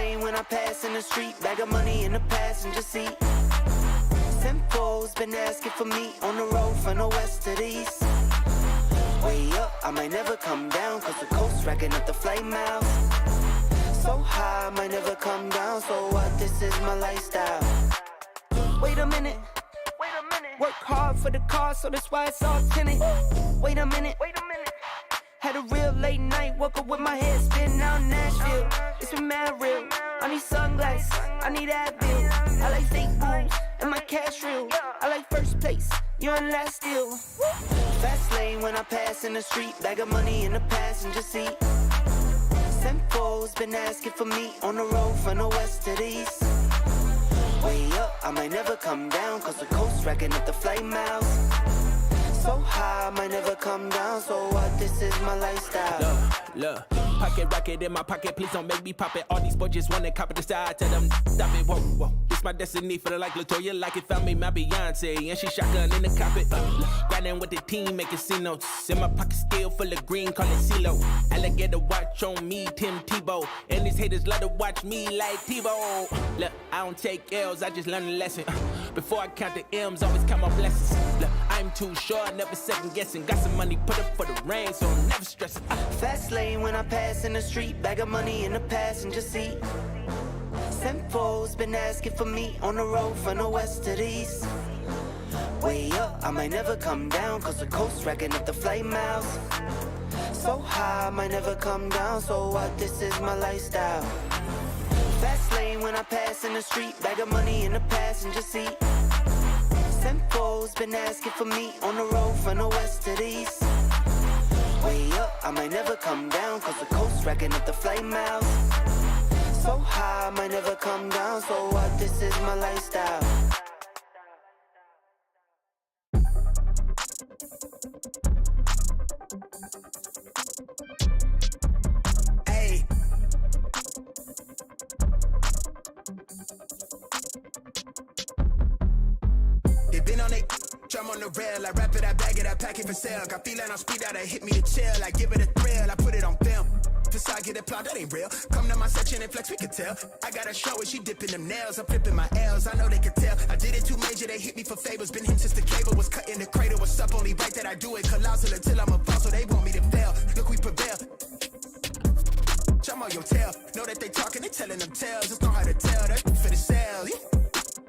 lane when I pass in the street, bag of money in the passenger seat. Simcoe's been asking for me on the road from the west to the east. Way up, I might never come down, cause the coast racking up the flight miles. So high, I might never come down, so what, this is my lifestyle. Wait a minute, work hard for the car, so that's why it's all tinted. Wait a minute, had a real late night, woke up with my head spinning out in Nashville. It's been mad real, I need sunglasses, I need Advil. I like fake boobs, and my cash real. I like first place, you're in last still. Fast lane when I pass in the street, bag of money in the passenger seat. Simcoe's been asking for me on the road from the west to the east. Way up, I might never come down, cause the coast racking up the flight miles. So high, I might never come down, so what, this is my lifestyle. Look, pocket rocket in my pocket, please don't make me pop it. All these boys just wanna copy the style, tell them stop it, whoa. This my destiny, feeling like Latoya, like it found me my Beyonce, and she shotgun in the cockpit. Grinding with the team, making C notes. In my pocket still full of green, call it CeeLo. Alligator watch on me, Tim Tebow. And these haters love to watch me like Tebow. Look, I don't take L's, I just learn a lesson. Before I count the M's, always count my blessings. Look, I'm too sure, never second guessing. Got some money, put up for the rain, so I'm never stressing. Fast lane when I pass in the street, bag of money in the passenger seat. Simcoe's been asking for me on the road from the west to the east. Way up, I might never come down, cause the coast racking up the flight miles. So high, I might never come down, so what, this is my lifestyle. Fast lane when I pass in the street, bag of money in the passenger seat. Simcoe's been asking for me on the road from the west to the east. Way up, I might never come down, cause the coast racking up the flight miles. So high, I might never come down, so what, this is my lifestyle. Hey. They been on it, drum on the rail, I wrap it, I bag it, I pack it for sale. Got feeling on speed out, I hit me to chill, I give it a thrill, I put it on film. Facade get applaud, that ain't real. Come to my section and flex, we can tell. I got a show and she dipping them nails. I'm flipping my L's, I know they can tell. I did it too major, they hit me for favors. Been him since the cable was cut in the cradle. What's up, only right that I do it. Colossal until I'm a fall, so they want me to fail. Look, we prevail. Jump on your tail. Know that they talking, they telling them tales. Just know how to tell, that for the sale.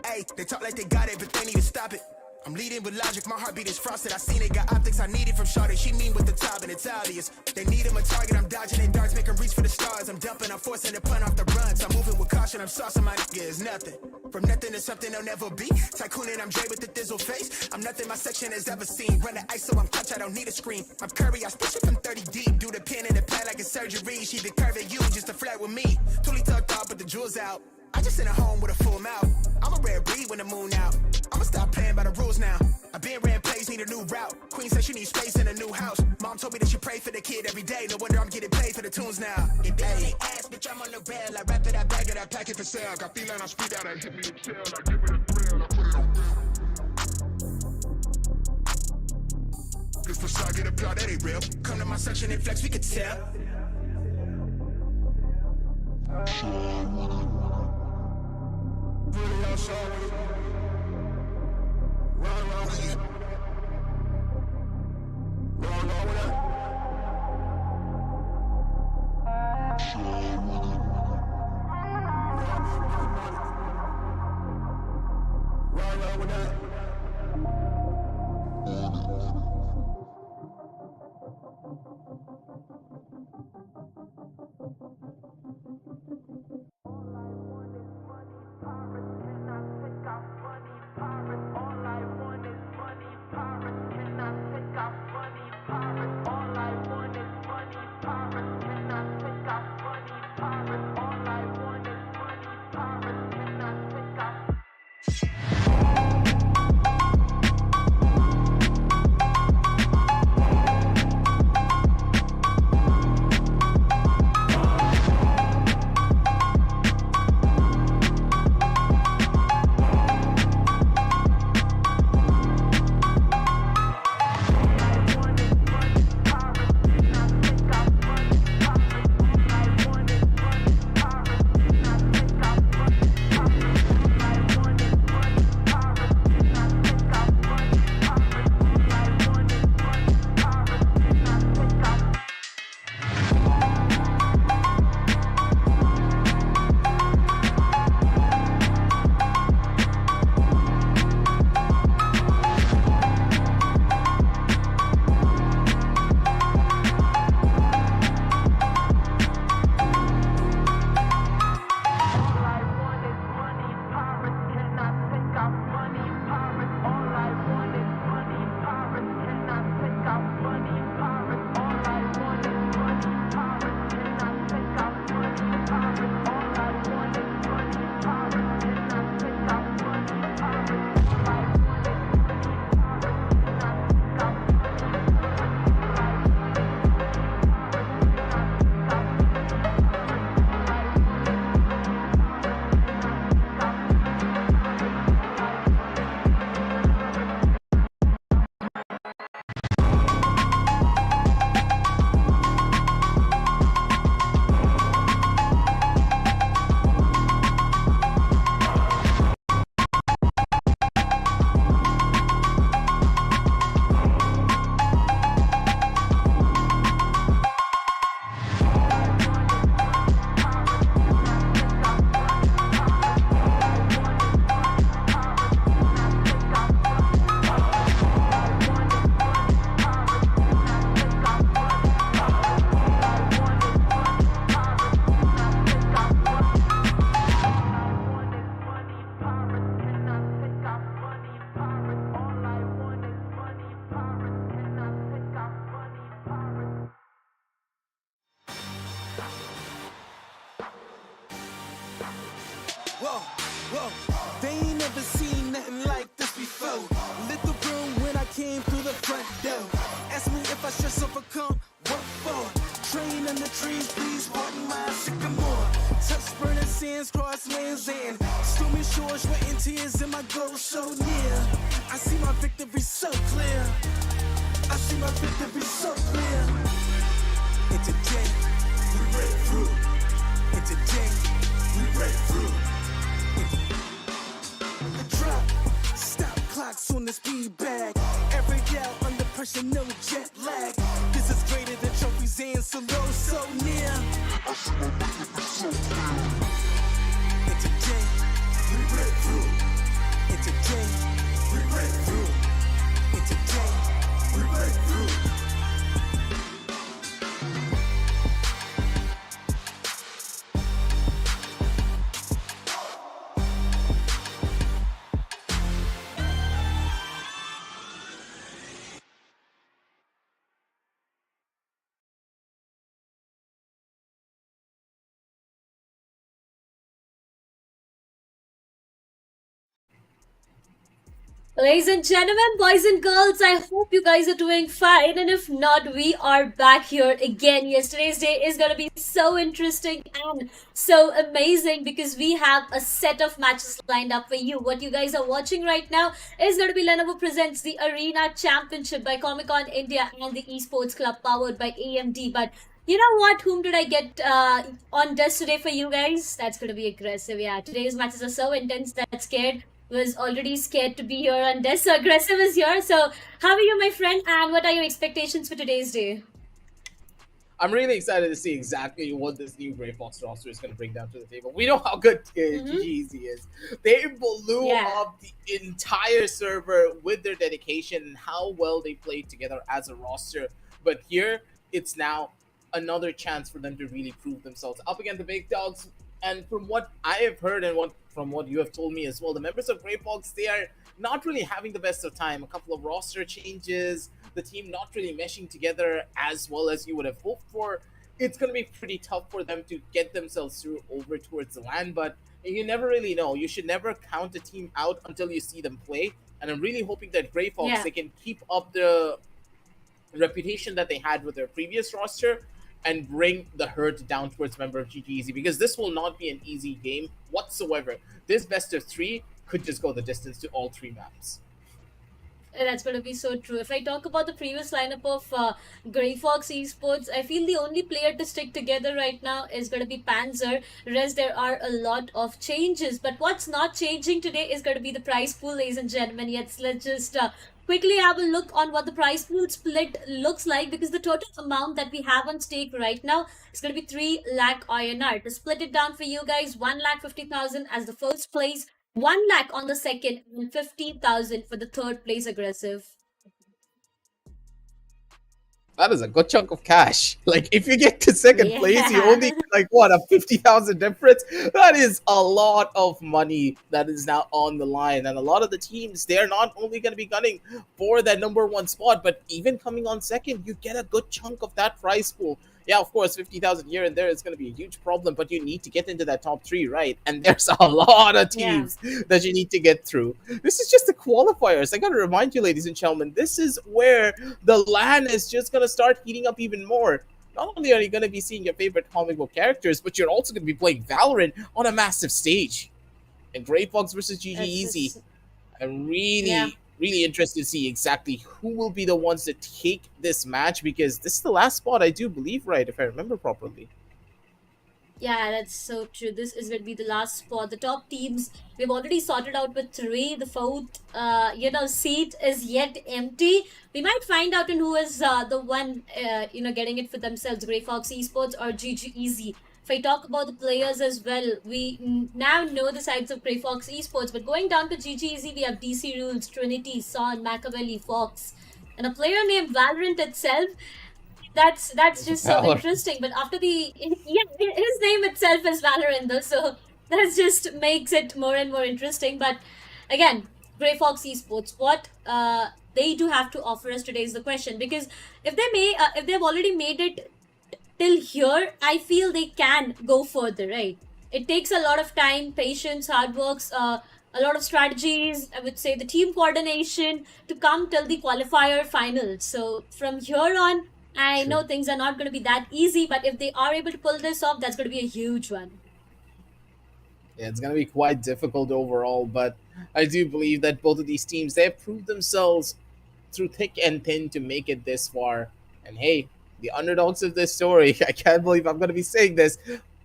Hey, they talk like they got it, but they need to stop it. I'm leading with logic, my heartbeat is frosted. I seen it, got optics I needed from Shawty. She mean with the top and it's obvious. They need him a target, I'm dodging their darts, make them reach for the stars. I'm dumping, I'm forcing the pun off the runs. I'm moving with caution, I'm saucing my nigga is nothing. From nothing to something they'll never be. Tycooning, I'm Dre with the thizzle face. I'm nothing my section has ever seen. Run the ice so I'm clutch, I don't need a screen. I'm Curry, I spit it from 30 deep. Do the pin in the pad like it's surgery. She be curving you just to flirt with me. Totally tucked off, but the jewels out. I just in a home with a full mouth. I'm a rare breed when the moon out. I'ma stop playing by the rules now. I been ran plays, need a new route. Queen said she needs space in a new house. Mom told me that she pray for the kid every day. No wonder I'm getting paid for the tunes now. If they only ask, bitch, I'm on the rail. I wrap it, I bag it, I pack it for sale. Got feeling on speed out, I hit me to chill. I give it a thrill, I put it on film. This facade get applaud, that ain't real. Come to my section and flex, we can tell. Really outside with it. Run with it. Run with it. Run with it. Whoa, they ain't never seen nothing like this before. Lit the room when I came through the front door. Ask me if I stress overcome, what for? Train in the trees, please pardon my sycamore. Touch burning sands, cross lands, and stormy shores wetting tears, and my goal so near. I see my victory so clear. I see my victory so clear. And today, we break through. And today, we break through. The drop, stop clocks on the speed bag. Every out under pressure, no jet lag. This is greater than trophies and solo, so near. I see my victory so clear. And today, we break through. And today, we break through. And today, we break through. Ladies and gentlemen, boys and girls, I hope you guys are doing fine. And if not, we are back here again. Yesterday's day is going to be so interesting and so amazing because we have a set of matches lined up for you. What you guys are watching right now is going to be Lenovo presents the Arena Championship by Comic Con India and the Esports Club powered by AMD. But you know what? Whom did I get on desk today for you guys? That's going to be aggressive. Yeah, today's matches are so intense that scared was already scared to be here and desk. So aggressive is here. So how are you, my friend? And what are your expectations for today's day? I'm really excited to see exactly what this new Grey Fox roster is going to bring down to the table. We know how good GGEZ is. They blew up the entire server with their dedication and how well they played together as a roster. But here, it's now another chance for them to really prove themselves up against the big dogs. And from what I have heard and from what you have told me as well, the members of Grey Fox, they are not really having the best of time. A couple of roster changes, the team not really meshing together as well as you would have hoped for. It's going to be pretty tough for them to get themselves through over towards the LAN, but you never really know. You should never count a team out until you see them play. And I'm really hoping that Grey Fox, they can keep up the reputation that they had with their previous roster and bring the herd down towards member of GGEZ, because this will not be an easy game whatsoever. This best of three could just go the distance to all three maps. That's going to be so true. If I talk about the previous lineup of Grey Fox Esports, I feel the only player to stick together right now is going to be Panzer. Rest, there are a lot of changes. But what's not changing today is going to be the prize pool, ladies and gentlemen. Yes, let's just quickly have a look on what the prize pool split looks like, because the total amount that we have on stake right now is going to be 3 lakh INR. To split it down for you guys, 1,50,000 as the first place, 1 lakh on the second, and 15,000 for the third place aggressive. That is a good chunk of cash. Like, if you get to second place, you only get, like, what, a 50,000 difference? That is a lot of money that is now on the line. And a lot of the teams, they're not only going to be gunning for that number one spot, but even coming on second, you get a good chunk of that prize pool. Yeah, of course, 50,000 here and there is going to be a huge problem, but you need to get into that top three, right? And there's a lot of teams that you need to get through. This is just the qualifiers. I got to remind you, ladies and gentlemen, this is where the LAN is just going to start heating up even more. Not only are you going to be seeing your favorite comic book characters, but you're also going to be playing Valorant on a massive stage. And Grey Fox versus GGEZ. I'm really interested to see exactly who will be the ones that take this match, because this is the last spot, I do believe, right, if I remember properly. Yeah, that's so true. This is going to be the last spot. The top teams, we've already sorted out with 3. The fourth, seat is yet empty. We might find out in who is the one, getting it for themselves, Grey Fox Esports or GGEZ. If I talk about the players as well, we now know the sides of Grey Fox Esports, but going down to GGEZ, we have DC Rules, Trinity, Son, Machiavelli, Fox, and a player named Valorant itself. That's just so interesting. But after his name itself is Valorant, though, so that just makes it more and more interesting. But again, Grey Fox Esports, what they do have to offer us today is the question, because if they've already made it till here, I feel they can go further, right? it takes a lot of time, patience, hard works, a lot of strategies, I would say the team coordination to come till the qualifier finals. So from here on, I know things are not going to be that easy, but if they are able to pull this off, that's going to be a huge one. Yeah, it's going to be quite difficult overall, but I do believe that both of these teams, they have proved themselves through thick and thin to make it this far. And hey, the underdogs of this story, I can't believe I'm going to be saying this,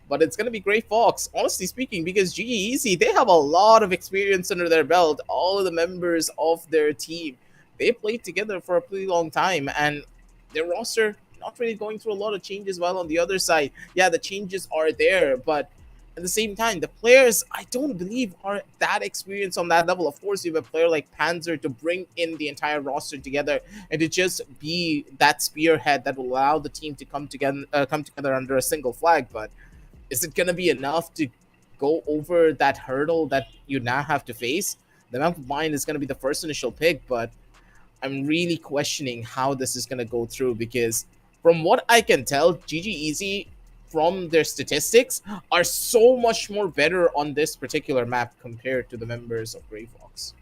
but it's going to be Grey Fox, honestly speaking, because GGEZ, they have a lot of experience under their belt. All of the members of their team, they played together for a pretty long time, and their roster not really going through a lot of changes. While on the other side, yeah, the changes are there, but at the same time, the players, I don't believe, are that experienced on that level. Of course, you have a player like Panzer to bring in the entire roster together and to just be that spearhead that will allow the team to come together under a single flag. But is it going to be enough to go over that hurdle that you now have to face? The map of mine is going to be the first initial pick, but I'm really questioning how this is going to go through, because from what I can tell, GGEZ, from their statistics, are so much more better on this particular map compared to the members of Grey Fox.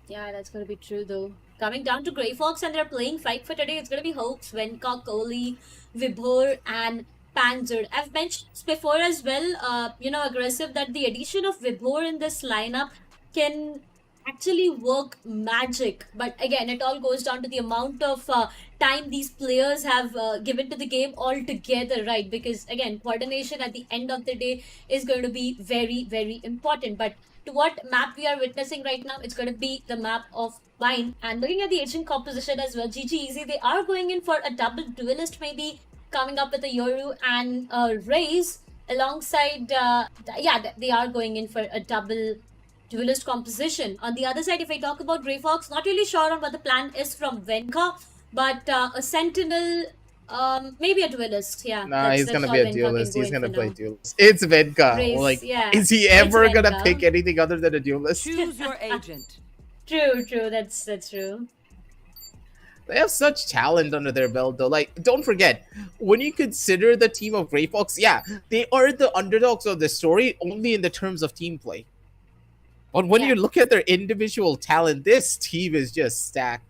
Yeah, that's going to be true though. Coming down to Grey Fox and they're playing fight for today, it's going to be Hoax, Venka, Kohli, Vibhor, and Panzer. I've mentioned this before as well, aggressive, that the addition of Vibhor in this lineup can actually work magic. But again, it all goes down to the amount of time these players have given to the game altogether, right? Because again, coordination at the end of the day is going to be very, very important. But to what map we are witnessing right now, it's going to be the map of mine. And looking at the agent composition as well, GGEZ, they are going in for a double duelist, maybe coming up with a Yoru and a Raze alongside, they are going in for a double duelist composition. On the other side, if I talk about Grey Fox, not really sure on what the plan is from Venka, but a Sentinel, maybe a duelist. Yeah. Nah, he's gonna be a duelist. He's gonna play duelist. It's Venka. Race, is he ever gonna pick anything other than a duelist? Choose your agent. True. That's true. They have such talent under their belt, though. Like, don't forget, when you consider the team of Grey Fox, yeah, they are the underdogs of the story only in the terms of team play. But when you look at their individual talent, this team is just stacked.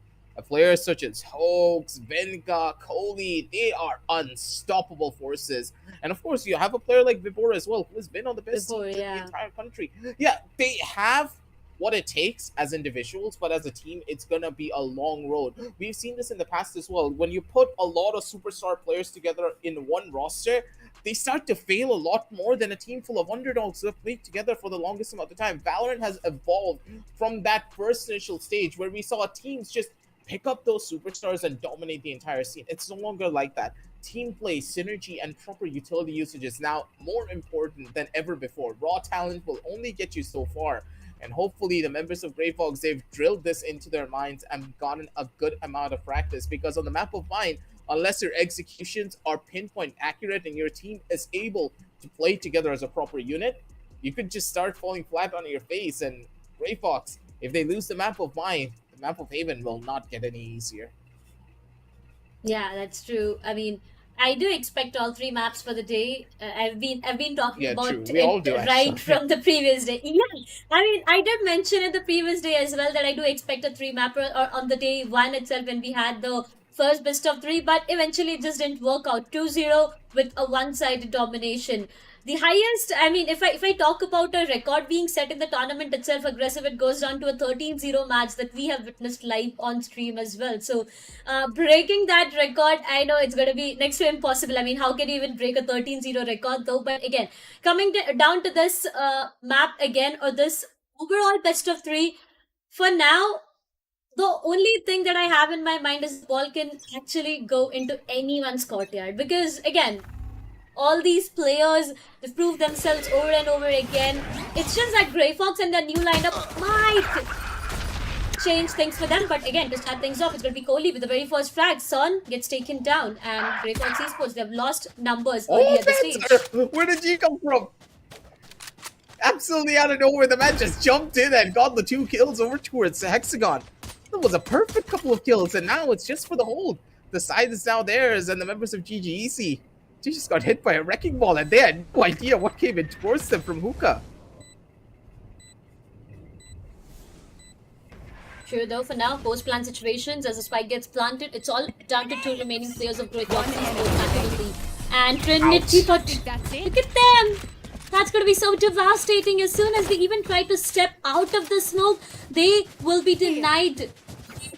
Players such as Hoax, Venka, Kohli, they are unstoppable forces. And of course, you have a player like Vibhor as well, who has been on the best team in the entire country. Yeah, they have what it takes as individuals, but as a team, it's gonna be a long road. We've seen this in the past as well. When you put a lot of superstar players together in one roster, they start to fail a lot more than a team full of underdogs who have played together for the longest amount of time. Valorant has evolved from that first initial stage where we saw teams just pick up those superstars and dominate the entire scene. It's no longer like that. Team play, synergy, and proper utility usage is now more important than ever before. Raw talent will only get you so far. And hopefully the members of Grey Fox, they've drilled this into their minds and gotten a good amount of practice, because on the map of mine, unless your executions are pinpoint accurate and your team is able to play together as a proper unit, you could just start falling flat on your face. And Grey Fox, if they lose the map of mine, the map of Haven will not get any easier. Yeah, that's true. I mean, I do expect all three maps for the day. I've been talking about true. We all do, right from the previous day. Yeah, I mean, I did mention it the previous day as well that I do expect a three mapper, or on the day one itself when we had the first best of three, but eventually it just didn't work out. 2-0 with a one-sided domination. The highest, I mean, if I talk about a record being set in the tournament itself, aggressive, it goes down to a 13-0 match that we have witnessed live on stream as well. So, breaking that record, I know it's going to be next to impossible. I mean, how can you even break a 13-0 record though? But again, coming down to this map again, or this overall best of three, for now, the only thing that I have in my mind is the ball can actually go into anyone's courtyard. Because again, all these players, they've proved themselves over and over again. It's just that Grey Fox and their new lineup might change things for them. But again, to start things off, it's going to be Kohli with the very first frag. Son gets taken down, and Grey Fox Esports, they've lost numbers early at the stage. Where did he come from? Absolutely out of nowhere, the man just jumped in and got the 2 kills over towards the Hexagon. That was a perfect couple of kills, and now it's just for the hold. The side is now theirs, and the members of GGEZ, She just got hit by a wrecking ball and they had no idea what came in towards them from hookah. Sure, though, for now, post-plant situations, as a spike gets planted, it's all down to 2 remaining players of Great Fox Esports. And Trinity, but look at them! That's going to be so devastating. As soon as they even try to step out of the smoke, they will be denied.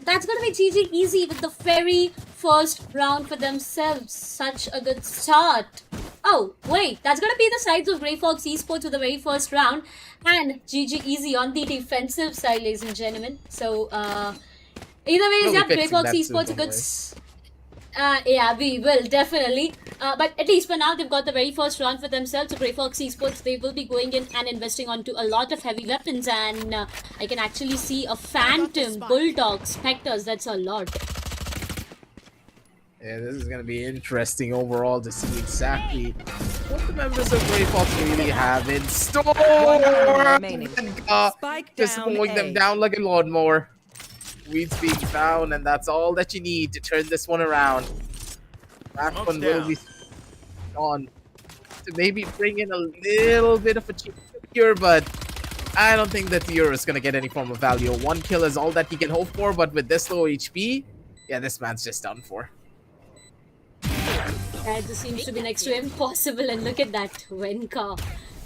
That's going to be GGEZ with the very first round for themselves. Such a good start. Oh, wait, that's going to be the sides of Grey Fox Esports with the very first round. And GGEZ on the defensive side, ladies and gentlemen. So, either ways, yeah, Grey Fox Esports a good... yeah, we will, definitely. But at least for now, they've got the very first round for themselves. So, Grey Fox Esports, they will be going in and investing onto a lot of heavy weapons. And I can actually see a Phantom, Bulldog, Spectres. That's a lot. Yeah, this is going to be interesting overall to see exactly what the members of Grey Fox really have in store. Just mowing them down like a lawnmower. Weeds being found, and that's all that you need to turn this one around. That one will be on to maybe bring in a little bit of a cheap here, but I don't think that the Euro is going to get any form of value. 1 kill is all that he can hope for, but with this low HP, yeah, this man's just done for. That just seems to be next to impossible, and look at that, Wenka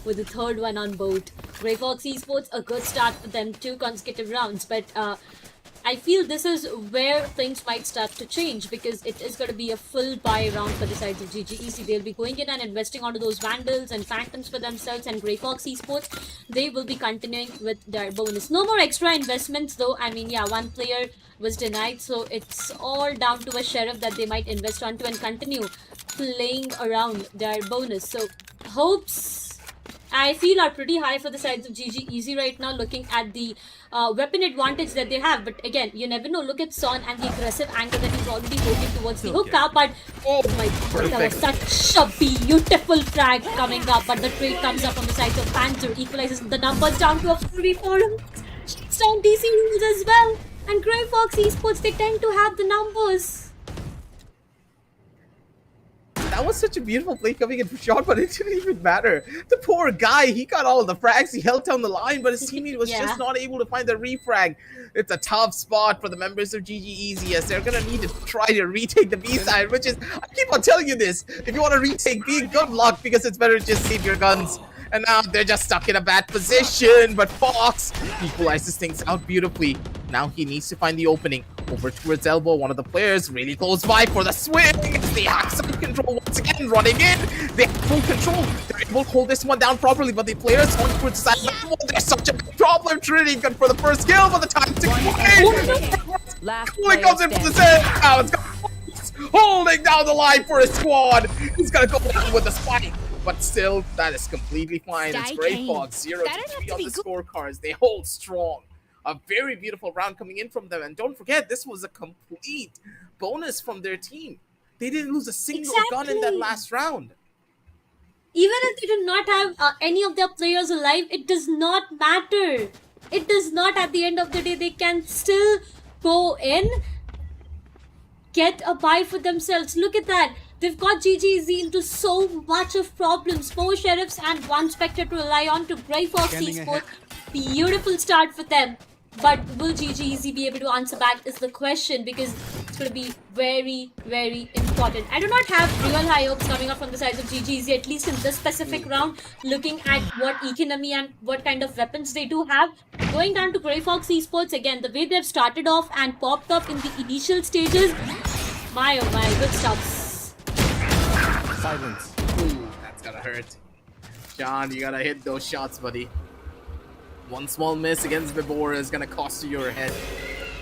with the third one on board. Grey Fox Esports, a good start for them, 2 consecutive rounds, but I feel this is where things might start to change, because it is going to be a full buy round for the sides of GGEZ. They'll be going in and investing onto those Vandals and Phantoms for themselves, and Grey Fox Esports, they will be continuing with their bonus. No more extra investments though. I mean, yeah, 1 player was denied, so it's all down to a sheriff that they might invest onto and continue playing around their bonus. So hopes, I feel, are pretty high for the sides of GGEZ right now, looking at the weapon advantage that they have. But again, you never know. Look at Son and the aggressive angle that he's already holding towards the hookah. But oh my god, that was such a beautiful frag coming up. But the trade comes up on the sides of Panther, equalizes the numbers down to a 3-4. Shuts down DC rules as well. And Grey Fox Esports, they tend to have the numbers. That was such a beautiful play coming in for shot, but it didn't even matter. The poor guy, he got all the frags, he held down the line, but his teammate was just not able to find the refrag. It's a tough spot for the members of GGEZ, as they're gonna need to try to retake the B side, which is, I keep on telling you this, if you want to retake B, good luck, because it's better to just save your guns. And now they're just stuck in a bad position, but Fox equalizes things out beautifully. Now he needs to find the opening. Over towards elbow, one of the players really close by for the swing. They have some control once again, running in. They have full control. They're able to hold this one down properly, but the players on towards the side. Oh, there's such a big problem. Trinity good for the first kill, but the time to play comes in from the set. Now it's got holding down the line for his squad. He's gonna go down with the spike. But still, that is completely fine. It's Grey Fox 0-3 on the scorecards. They hold strong. A very beautiful round coming in from them. And don't forget, this was a complete bonus from their team. They didn't lose a single gun in that last round. Even if they did not have any of their players alive, it does not matter. It does not. At the end of the day, they can still go in, get a buy for themselves. Look at that. They've got GGEZ into so much of problems. 4 sheriffs and 1 Spectre to rely on to Grey Fox Esports. Beautiful start for them. But will GGEZ be able to answer back is the question, because it's going to be very, very important. I do not have real high hopes coming up from the sides of GGEZ, at least in this specific round, looking at what economy and what kind of weapons they do have. Going down to Grey Fox Esports, again, the way they've started off and popped up in the initial stages, my oh my, good stuff. Silence. Ooh, that's gonna hurt. John, you gotta hit those shots, buddy. One small miss against Vibora is gonna cost you your head.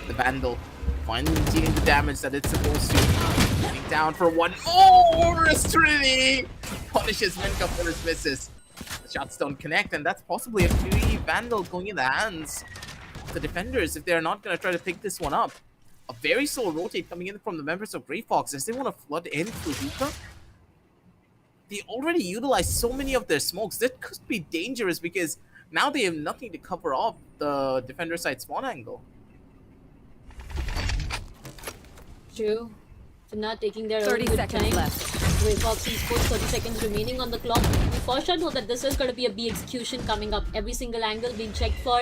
The Vandal finally dealing the damage that it's supposed to. Getting down for one more. Trinity punishes Minka for his misses. The shots don't connect, and that's possibly a free Vandal going in the hands of the defenders if they're not gonna try to pick this one up. A very slow rotate coming in from the members of Grey Fox as they want to flood in through Hookah. They already utilized so many of their smokes. That could be dangerous because now they have nothing to cover off the defender side spawn angle. True. Not taking their 30 own good seconds time. left. Grey Fox Esports, 30 seconds remaining on the clock. We for sure know that this is going to be a B execution coming up. Every single angle being checked for.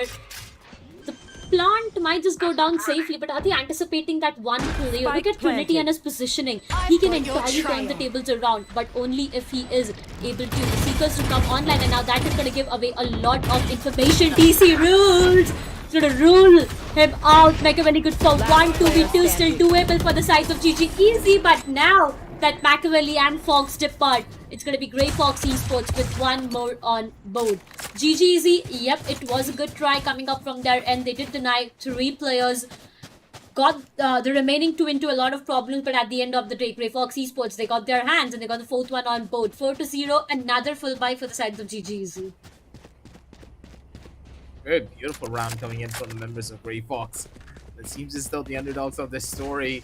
The plant might just go down safely, but are they anticipating that one player? Look at Trinity and his positioning. He can entirely turn the tables around, but only if he is able to. The Seekers to come online, and now that is going to give away a lot of information. DC rules! Going to rule him out. Machiavelli good for 1 2v2, still doable for the sides of GGEZ, but now that Machiavelli and Fox depart, it's going to be Grey Fox Esports with one more on board. GGEZ, yep, it was a good try coming up from their end. They did deny 3 players. Got the remaining 2 into a lot of problems, but at the end of the day, Grey Fox Esports, they got their hands and they got the 4th one on board. 4-0, another full buy for the sides of GGEZ. Very beautiful round coming in from the members of Grey Fox. It seems as though the underdogs of this story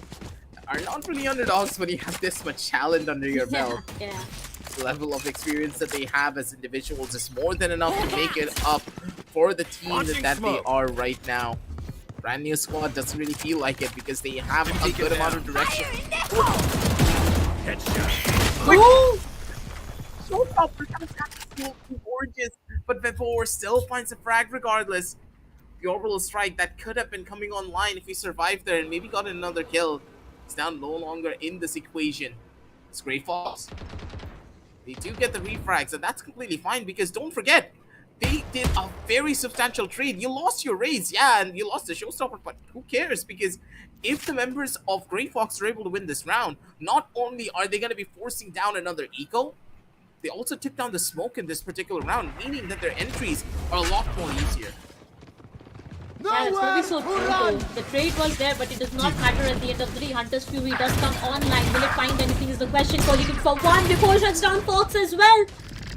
are not really underdogs when you have this much talent under your belt. Yeah. The level of experience that they have as individuals is more than enough to make it up for the team that they are right now. Brand new squad doesn't really feel like it because they have a good amount of direction. Oh! So gorgeous, but Vivor still finds a frag regardless. The orbital strike that could have been coming online if he survived there and maybe got another kill. He's now no longer in this equation. It's Grey Fox. They do get the refrags, and that's completely fine because don't forget, they did a very substantial trade. You lost your raids, yeah, and you lost the showstopper, but who cares? Because if the members of Grey Fox are able to win this round, not only are they going to be forcing down another eco, they also took down the smoke in this particular round, meaning that their entries are a lot more easier. Yeah, it's gonna be so true though. The trade was there, but it does not matter at the end of the day. Hunter's Fury does come online. Will it find anything is the question. Calling it for 1 before shuts down Fox as well.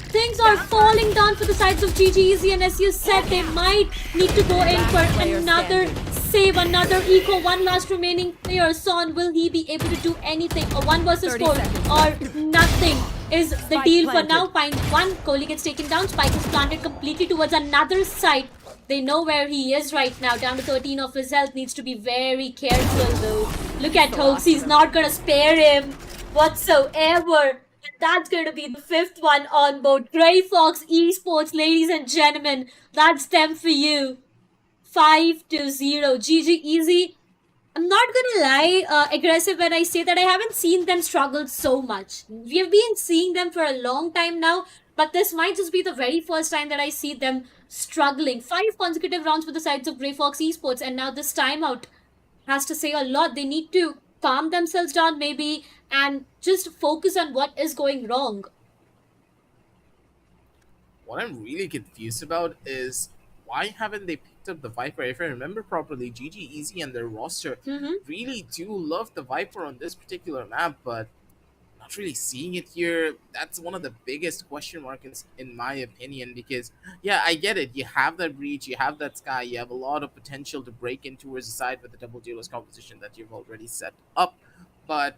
Things are falling down for the sides of GGEZ, and as you said, they might need to go in for another save, another eco. One last remaining player. Son, will he be able to do anything? A 1 versus 4 or nothing is the deal for now. Find 1. Kohli gets taken down. Spike is planted completely towards another side. They know where he is right now. Down to 13 of his health. Needs to be very careful though. Look at Hoax. He's not going to spare him whatsoever. That's going to be the 5th one on board. Grey Fox Esports, ladies and gentlemen. That's them for you. 5-0. GGEZ. I'm not gonna lie, aggressive when I say that I haven't seen them struggle so much. We have been seeing them for a long time now, but this might just be the very first time that I see them struggling. 5 consecutive rounds for the sides of Grey Fox Esports, and now this timeout has to say a lot. They need to calm themselves down maybe and just focus on what is going wrong. What I'm really confused about is why haven't they picked up the Viper? If I remember properly, GGEZ and their roster really do love the Viper on this particular map, but not really seeing it here. That's one of the biggest question marks in my opinion, because yeah, I get it. You have that breach, you have that sky, you have a lot of potential to break in towards the side with the double duelist composition that you've already set up, but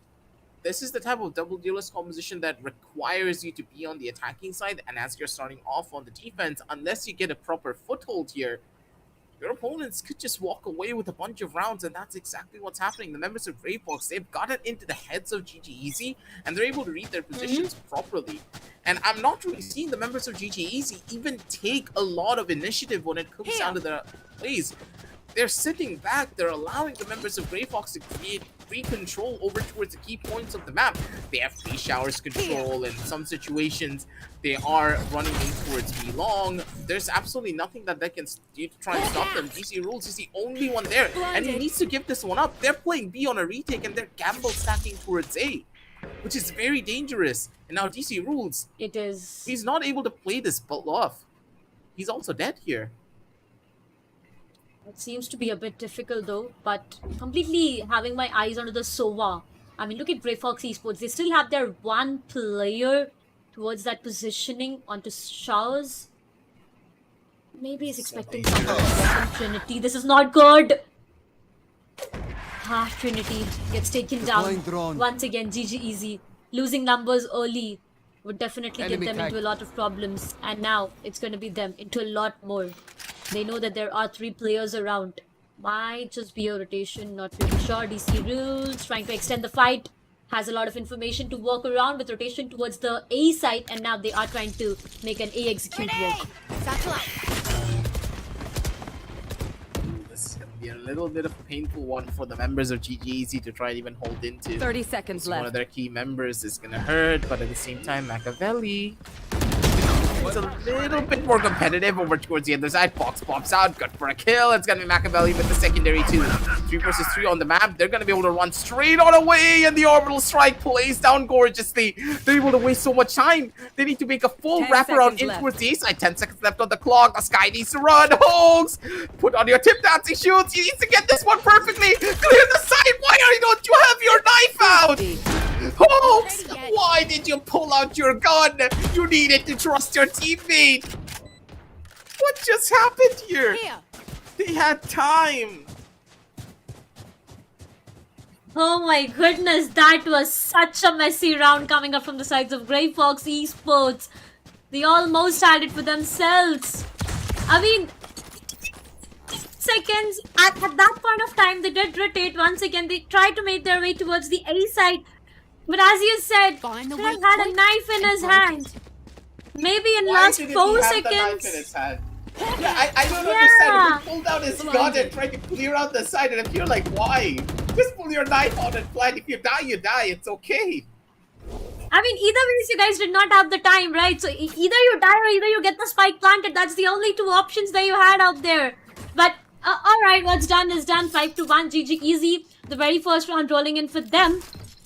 this is the type of double duelist composition that requires you to be on the attacking side, and as you're starting off on the defense, unless you get a proper foothold here, your opponents could just walk away with a bunch of rounds, and that's exactly what's happening. The members of Grey Fox, they've gotten into the heads of GGEZ, and they're able to read their positions properly. And I'm not really seeing the members of GGEZ even take a lot of initiative when it comes down to their plays. They're sitting back, they're allowing the members of Grey Fox to create free control over towards the key points of the map. They have free showers control, in some situations they are running in towards B long. There's absolutely nothing that they can do to try and stop them. DC Rules is the only one there, and he needs to give this one up. They're playing B on a retake, and they're gamble stacking towards A, which is very dangerous. And now DC Rules, he's not able to play this off. He's also dead here. It seems to be a bit difficult though, but completely having my eyes onto the Sova. I mean, look at Grey Fox Esports. They still have their 1 player towards that positioning onto showers. Maybe he's expecting something from Trinity. This is not good. Trinity gets taken down. Once again, GGEZ. Losing numbers early would definitely get them into a lot of problems. And now it's going to be them into a lot more. They know that there are 3 players around. Might just be a rotation, not really sure. DC Rules trying to extend the fight. has a lot of information to work around with rotation towards the A side, and now they are trying to make an A execute work. This is going to be a little bit of a painful one for the members of GGEZ to try and even hold into. 30 seconds left. One of their key members is going to hurt, but at the same time, Machiavelli is a little bit more competitive over towards the other side. Fox pops out, good for a kill. It's going to be Machiavelli with the secondary too. 3 versus 3 on the map. They're going to be able to run straight on away, and the orbital strike plays down gorgeously. They're able to waste so much time. They need to make a full wraparound in towards the A side. 10 seconds left on the clock. The Sky needs to run. Hogs, put on your tip dancing shoes. He needs to get this one perfectly. Clear the side. Why don't you have your knife out? Hogs, why did you pull out your gun? You needed to trust your teammate. What just happened here? They had time. Oh my goodness, that was such a messy round coming up from the sides of Grey Fox Esports. They almost had it for themselves. I mean, seconds at that point of time, they did rotate once again. They tried to make their way towards the A side. But as you said, Greg had a knife in his hand. Maybe in last 4 seconds. Yeah, I don't understand. He pulled out his gun and tried to clear out the side, and if you're like, why? Just pull your knife out and fly. If you die, you die. It's okay. I mean, either ways, you guys did not have the time, right? So either you die or either you get the spike planted. That's the only 2 options that you had out there. But alright, what's done is done. 5-1 GGEZ. The very first round rolling in for them.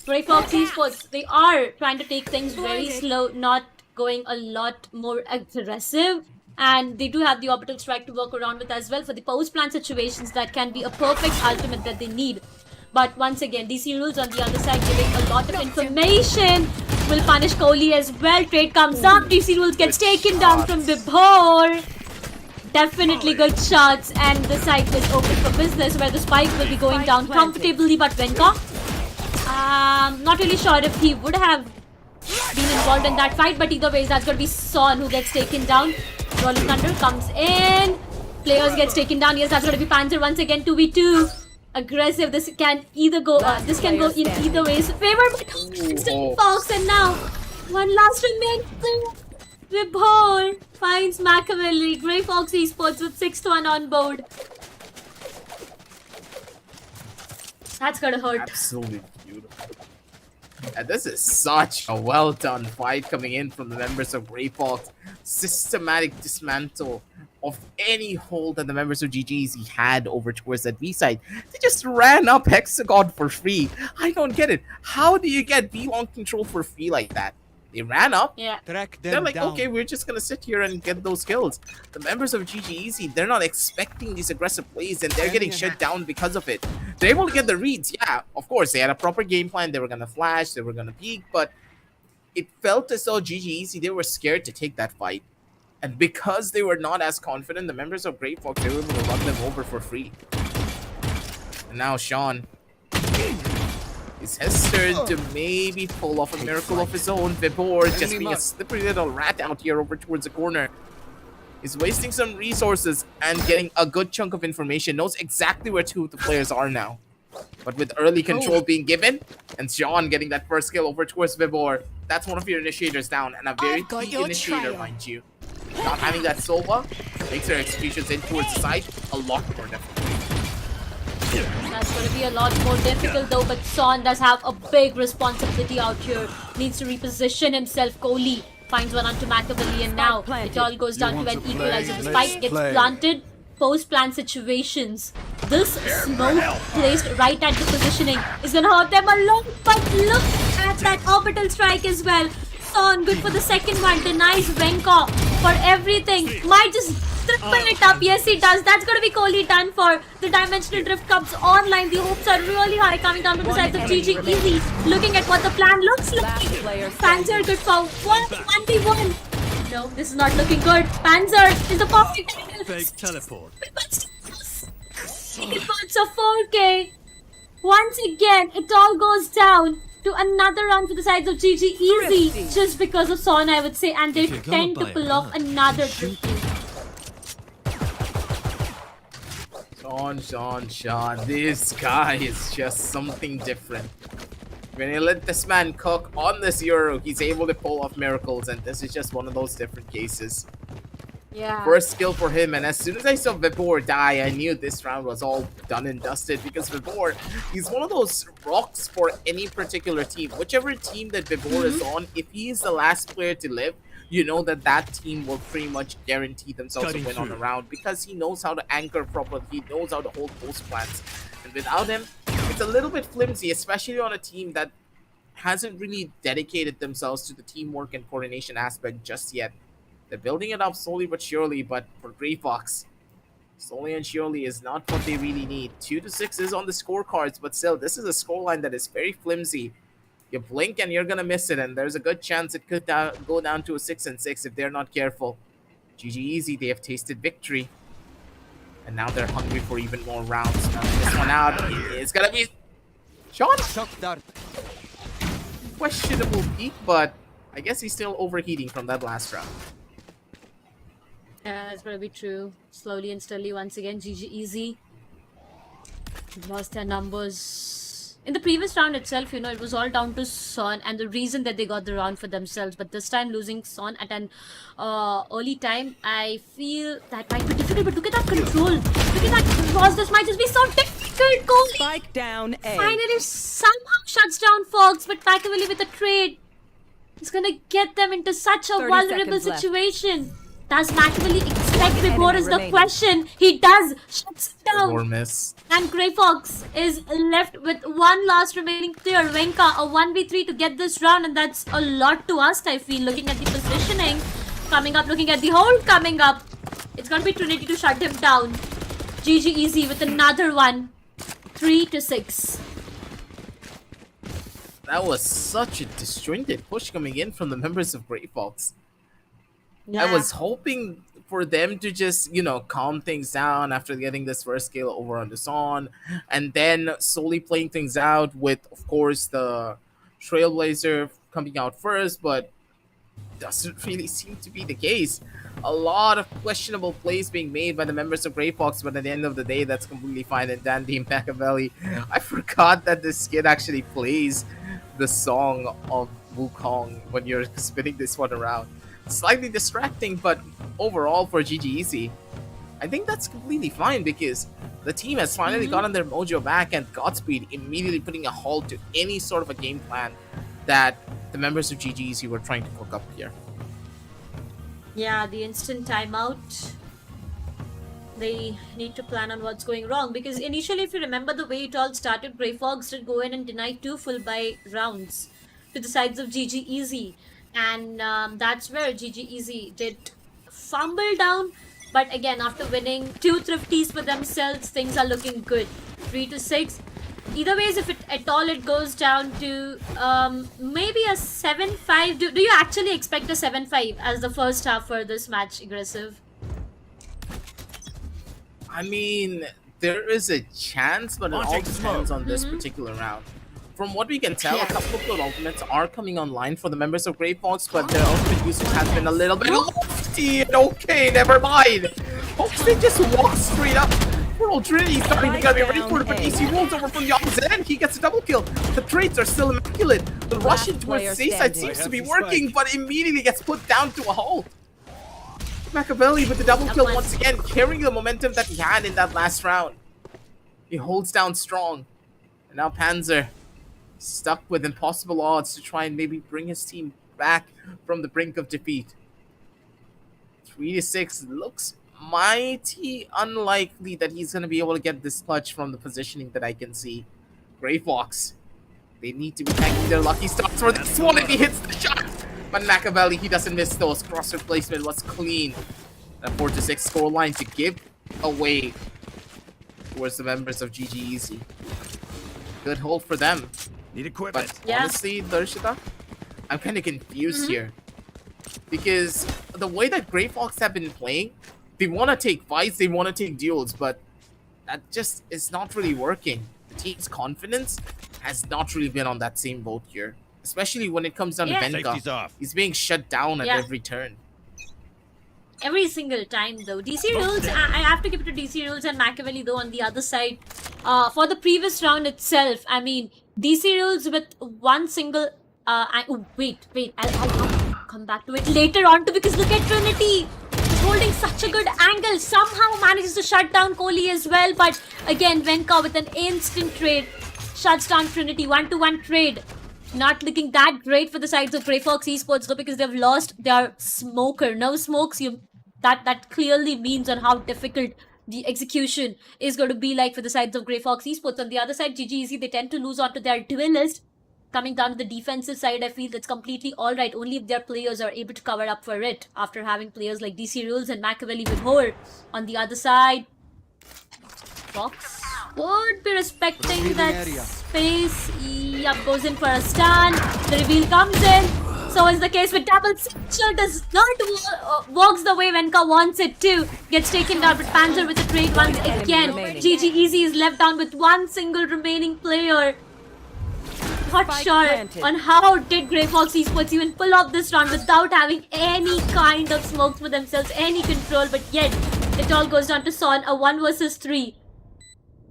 Grey Fox Esports, they are trying to take things very slow, not going a lot more aggressive. And they do have the orbital strike to work around with as well for the post-plant situations. That can be a perfect ultimate that they need. But once again, DC Rules on the other side giving a lot of information. Will punish Kohli as well. Trade comes up. DC Rules gets taken down from Vibhor. Definitely good shots. And the site is open for business where the spike will be going down comfortably. But Venka, not really sure if he would have been involved in that fight, but either way, that's going to be Son who gets taken down. Rolling Thunder comes in. Players gets taken down. Yes, that's going to be Panzer once again. 2v2. Aggressive. This can either go. This can go in either ways. Favor by Fox, and now one last remaining. Vibhor finds Machiavelli. Grey Fox Esports with 6-1 on board. That's gonna hurt. Absolutely beautiful. And this is such a well done fight coming in from the members of Grey Fox. Systematic dismantle of any hold that the members of GGEZ had over towards that B side. They just ran up Hexagon for free. I don't get it. How do you get B1 control for free like that? They ran up. Yeah. They're like, okay, we're just gonna sit here and get those kills. The members of GGEZ, they're not expecting these aggressive plays, and they're getting shut down because of it. They're able to get the reads. Yeah, of course, they had a proper game plan. They were gonna flash, they were gonna peek, but it felt as though GGEZ, they were scared to take that fight. And because they were not as confident, the members of Grey Fox, they were able to run them over for free. And now Sean is hesitant to maybe pull off a miracle of his own. Vibhor just being a slippery little rat out here over towards the corner. He's wasting some resources and getting a good chunk of information. Knows exactly where 2 of the players are now. But with early control being given, and Sean getting that first kill over towards Vibhor, that's one of your initiators down, and a very key initiator, mind you. Not having that Sova makes their executions in towards the side a lot more difficult. That's going to be a lot more difficult though, but Son does have a big responsibility out here. Needs to reposition himself. Kohli finds one onto Machiavelli, and now it all goes down to an equalizer. The spike gets planted. Post-plant situations. This smoke placed right at the positioning is going to hurt them a lot, but look at that orbital strike as well. Son, good for the second one, denies Venka for everything. Might just triple it up. Yes, he does. That's going to be Kohli done for. The dimensional drift comes online. The hopes are really high coming down from the sides of GGEZ. Looking at what the plan looks like. Panzer good for 1v1. No, this is not looking good. Panzer is the perfect Fake teleport. It's a 4K. Once again, it all goes down to another round for the sides of GGEZ just because of Son, I would say, and they tend to pull off another triple. Sean, this guy is just something different. When you let this man cook on this Euro, he's able to pull off miracles, and this is just one of those different cases. Yeah. First kill for him, and as soon as I saw Vibor die, I knew this round was all done and dusted, because Vibor, he's one of those rocks for any particular team. Whichever team that Vibor is on, if he is the last player to live, you know that that team will pretty much guarantee themselves a win on the round, because he knows how to anchor properly, he knows how to hold post plans. And without him, it's a little bit flimsy, especially on a team that hasn't really dedicated themselves to the teamwork and coordination aspect just yet. They're building it up slowly but surely, but for Grey Fox, slowly and surely is not what they really need. 2-6 is on the scorecards, but still, this is a scoreline that is very flimsy. You blink and you're gonna miss it, and there's a good chance it could go down to a 6-6 if they're not careful. GGEZ, they have tasted victory, and now they're hungry for even more rounds. Now this one out, it's gonna be Sean. Questionable peak, but I guess he's still overheating from that last round. Yeah, that's gonna be true. Slowly and steadily, once again, GGEZ lost their numbers. In the previous round itself, you know, it was all down to Son and the reason that they got the round for themselves. But this time, losing Son at an early time, I feel that might be difficult. But look at that control. Look at that cross. This might just be so difficult. Goalie Spike down A. finally somehow shuts down Fox, but Machiavelli with a trade is gonna get them into such a 30 vulnerable seconds left. situation. Does Machiavelli expect Vibor is the remaining. question? He does. Shuts it down. Or miss. And Grey Fox is left with one last remaining player, Venka, a 1v3 to get this round, and that's a lot to ask, I feel, looking at the positioning coming up, looking at the hold coming up. It's gonna be Trinity to shut him down. GGEZ with another one. 3-6. That was such a disjointed push coming in from the members of Grey Fox. Yeah. I was hoping for them to just, you know, calm things down after getting this first kill over on the Son, and then slowly playing things out with, of course, the Trailblazer coming out first, but doesn't really seem to be the case. A lot of questionable plays being made by the members of Grey Fox, but at the end of the day, that's completely fine. And Dandy Machiavelli, I forgot that this kid actually plays the song of Wukong when you're spinning this one around. Slightly distracting, but overall for GGEZ, I think that's completely fine, because the team has finally gotten their mojo back, and Godspeed immediately putting a halt to any sort of a game plan that the members of GGEZ were trying to cook up here. Yeah, the instant timeout. They need to plan on what's going wrong, because initially, if you remember the way it all started, Grey Fox did go in and deny 2 full buy rounds to the sides of GGEZ. And that's where GGEZ did fumble down. But again, after winning 2 thrifties for themselves, things are looking good. 3-6. Either ways, if it at all it goes down to maybe a 7-5. Do you actually expect a 7-5 as the first half for this match, Aggressive? I mean, there is a chance, but it all depends on this particular round. From what we can tell, a couple of good ultimates are coming online for the members of Grey Fox, but their ultimate usage has been a little bit lofty. Okay, never mind. Folks, they just walk straight up. Poor old Trinity's not even gonna be ready for it, but DC rolls over from the opposite end. He gets a double kill. The trades are still immaculate. The rush into player his side standing. seems to be working, but immediately gets put down to a halt. Machiavelli with the double kill once again, carrying the momentum that he had in that last round. He holds down strong. And now Panzer, stuck with impossible odds to try and maybe bring his team back from the brink of defeat. 3-6 looks mighty unlikely that he's going to be able to get this clutch from the positioning that I can see. Grey Fox, they need to be thanking their lucky stars for this one, and he hits the shot. But Machiavelli, he doesn't miss those. Cross replacement was clean. A 4-6 scoreline to give away towards the members of GGEZ. Good hold for them. Need equipment. But honestly, Darshita, I'm kind of confused here. Because the way that Grey Fox have been playing, they want to take fights, they want to take duels, but that just is not really working. The team's confidence has not really been on that same boat here. Especially when it comes down to Safety's Venka. off. He's being shut down at every turn. Every single time though. DC Rules, I have to give it to DC Rules and Machiavelli though on the other side. For the previous round itself, I mean, DC rules with one single. Wait. I'll come back to it later on too, because look at Trinity. He's holding such a good angle. Somehow manages to shut down Kohli as well. But again, Venka with an instant trade shuts down Trinity. 1-to-1 trade. Not looking that great for the sides of Grey Fox Esports though, because they've lost their smoker. No smokes, that clearly means on how difficult the execution is going to be like for the sides of Grey Fox Esports. On the other side, GGEZ, they tend to lose onto their duelist. Coming down to the defensive side, I feel that's completely alright, only if their players are able to cover up for it after having players like DC Rules and Machiavelli with more. On the other side, Fox would be respecting that space. Yup, goes in for a stun. The reveal comes in. So is the case with double. Satchel does not works the way Venka wants it to. Gets taken down, but Panzer with the trade once again. GGEZ is left down with one single remaining player. Not sure on how did Grey Fox Esports even pull off this round without having any kind of smokes for themselves, any control, but yet it all goes down to Son, a 1 versus 3.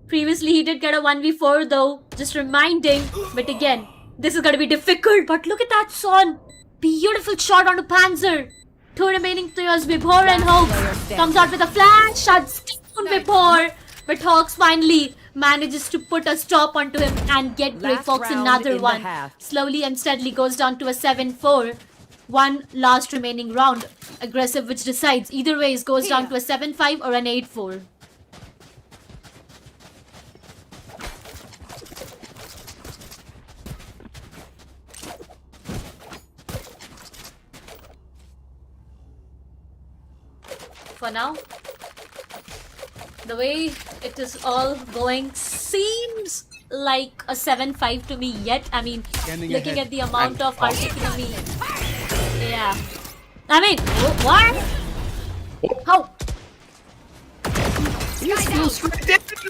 Previously, he did get a 1v4 though, just reminding. But again, this is going to be difficult. But look at that, Son. Beautiful shot onto Panzer. 2 remaining players, Vibhor and Hawks. Comes out with a flash, shuts down Vibhor. But Hawks finally manages to put a stop onto him and get Grey Fox another one. Slowly and steadily goes down to a 7-4. One last remaining round. Aggressive, which decides. Either way, it goes down to a 7-5 or an 8-4. For now, the way it is all going seems like a 7-5 to me yet. I mean, looking at the amount of particularly, yeah. I mean, what? How?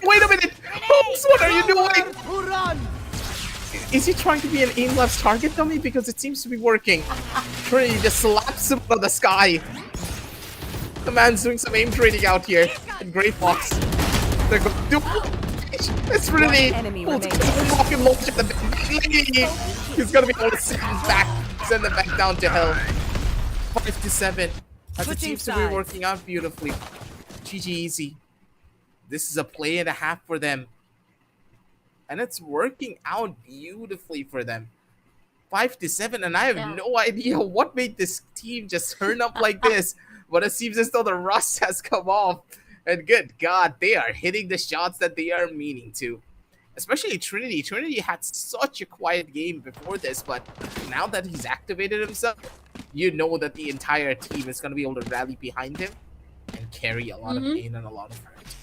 Wait a minute! Oops, what are you doing? Is he trying to be an aimless target dummy? Because it seems to be working. Trinity just slaps him out of the sky. The man's doing some aim training out here in Grey Fox. They're going to do it's really fucking launch at the he's gonna be able to send them back down to hell. 5-7. As it seems to be working out beautifully. GGEZ. This is a play and a half for them. And it's working out beautifully for them. 5-7, and I have no idea what made this team just turn up like this. But it seems as though the rust has come off. And good God, they are hitting the shots that they are meaning to. Especially Trinity. Trinity had such a quiet game before this, but now that he's activated himself, you know that the entire team is going to be able to rally behind him and carry a lot of pain and a lot of hurt.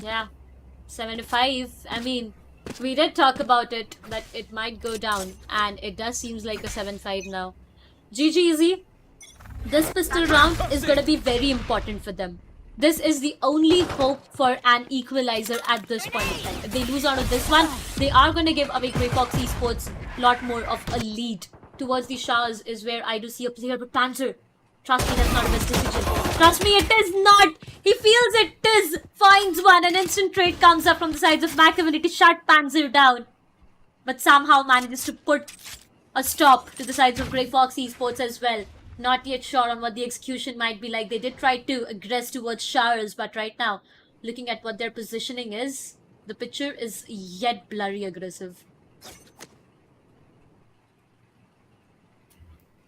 Yeah, 7-5. I mean, we did talk about it, that it might go down, and it does seems like a 7-5 now. GGEZ. This pistol round is going to be very important for them. This is the only hope for an equalizer at this point in time. If they lose out of this one, they are going to give away Grey Fox Esports a lot more of a lead. Towards the showers is where I do see a player, but Panzer, trust me, that's not a best decision. Trust me, it is not. He feels it is. Finds one. An instant trade comes up from the sides of Machiavelli to shut Panzer down. But somehow manages to put a stop to the sides of Grey Fox Esports as well. Not yet sure on what the execution might be like. They did try to aggress towards showers, but right now, looking at what their positioning is, the picture is yet blurry aggressive.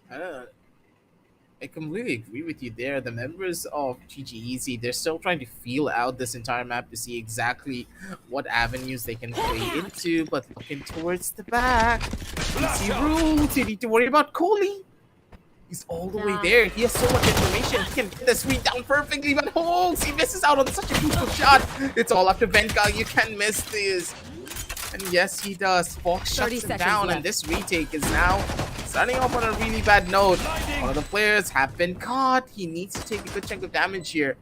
I completely agree with you there. The members of GGEZ, they're still trying to feel out this entire map to see exactly what avenues they can play into, but looking towards the back. Easy rules, you need to worry about Kohli. He's all the way there. He has so much information. He can get the sweep down perfectly, but he misses out on such a beautiful shot. It's all up to Venka. You can't miss this. And yes, he does. Fox shuts him down, and this retake is now starting off on a really bad note. One of the players have been caught. He needs to take a good chunk of damage here.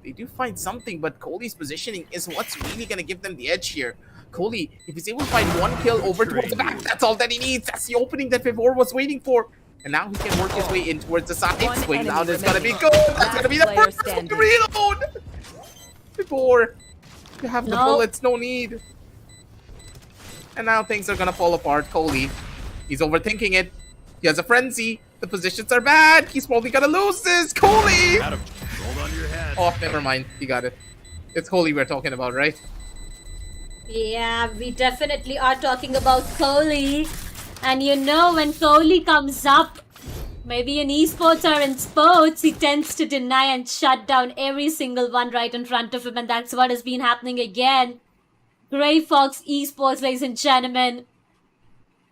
They do find something, but Kohli's positioning is what's really going to give them the edge here. Kohli, if he's able to find one kill over towards the back, that's all that he needs. That's the opening that Vivor was waiting for. And now he can work his way in towards the side. Swing out is going to be good. That's going to be the first one to reload. Before you have the bullets, no need. And now things are gonna fall apart. Coley, he's overthinking it. He has a frenzy. The positions are bad. He's probably gonna lose this. Coley! Oh, never mind. He got it. It's Coley we're talking about, right? Yeah, we definitely are talking about Kohli. And you know, when Kohli comes up, maybe in esports or in sports, he tends to deny and shut down every single one right in front of him. And that's what has been happening again. Grey Fox Esports, ladies and gentlemen.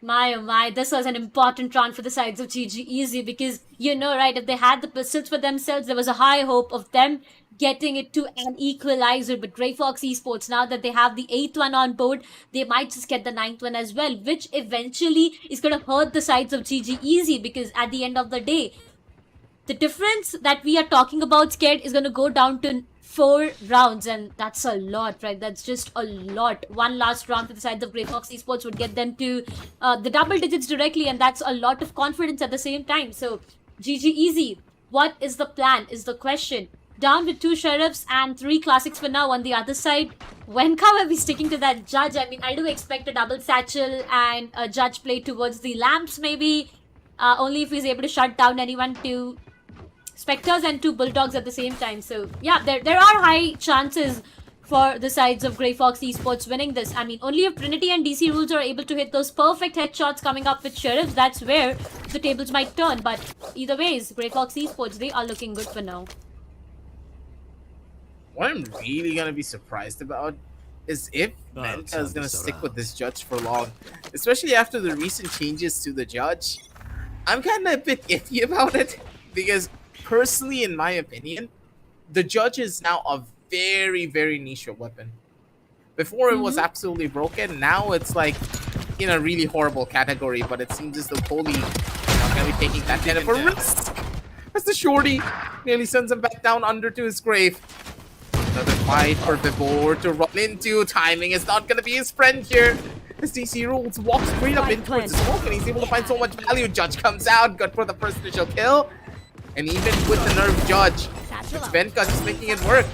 My oh my, this was an important round for the sides of GGEZ because, you know, right, if they had the pistols for themselves, there was a high hope of them getting it to an equalizer. But Grey Fox Esports, now that they have the 8th one on board, they might just get the 9th one as well, which eventually is going to hurt the sides of GGEZ because at the end of the day, the difference that we are talking about, Scared, is going to go down to 4 rounds, and that's a lot, right? That's just a lot. One last round for the sides of Grey Fox Esports would get them to the double digits directly, and that's a lot of confidence at the same time. So, GGEZ, what is the plan, is the question. Down with 2 Sheriffs and 3 Classics for now. On the other side, when are we sticking to that Judge? I mean, I do expect a double satchel and a Judge play towards the lamps, maybe. Only if he's able to shut down anyone to Spectres and 2 Bulldogs at the same time. So, yeah, there are high chances for the sides of Grey Fox Esports winning this. I mean, only if Trinity and DC Rules are able to hit those perfect headshots coming up with Sheriffs, that's where the tables might turn. But either ways, Grey Fox Esports, they are looking good for now. What I'm really gonna be surprised about is if Menta is gonna stick with this Judge for long, especially after the recent changes to the Judge. I'm kind of a bit iffy about it because personally, in my opinion, the Judge is now a very, very niche weapon. Before it was absolutely broken, now it's like in a really horrible category, but it seems as though Kohli is not going to be taking that kind of a risk. As the Shorty nearly sends him back down under to his grave. Another fight for Vibor to run into. Timing is not going to be his friend here. As DC Rules walks straight up in towards the smoke and he's able to find so much value. Judge comes out, good for the first initial kill. And even with the nerve Judge, it's Venka just making it work.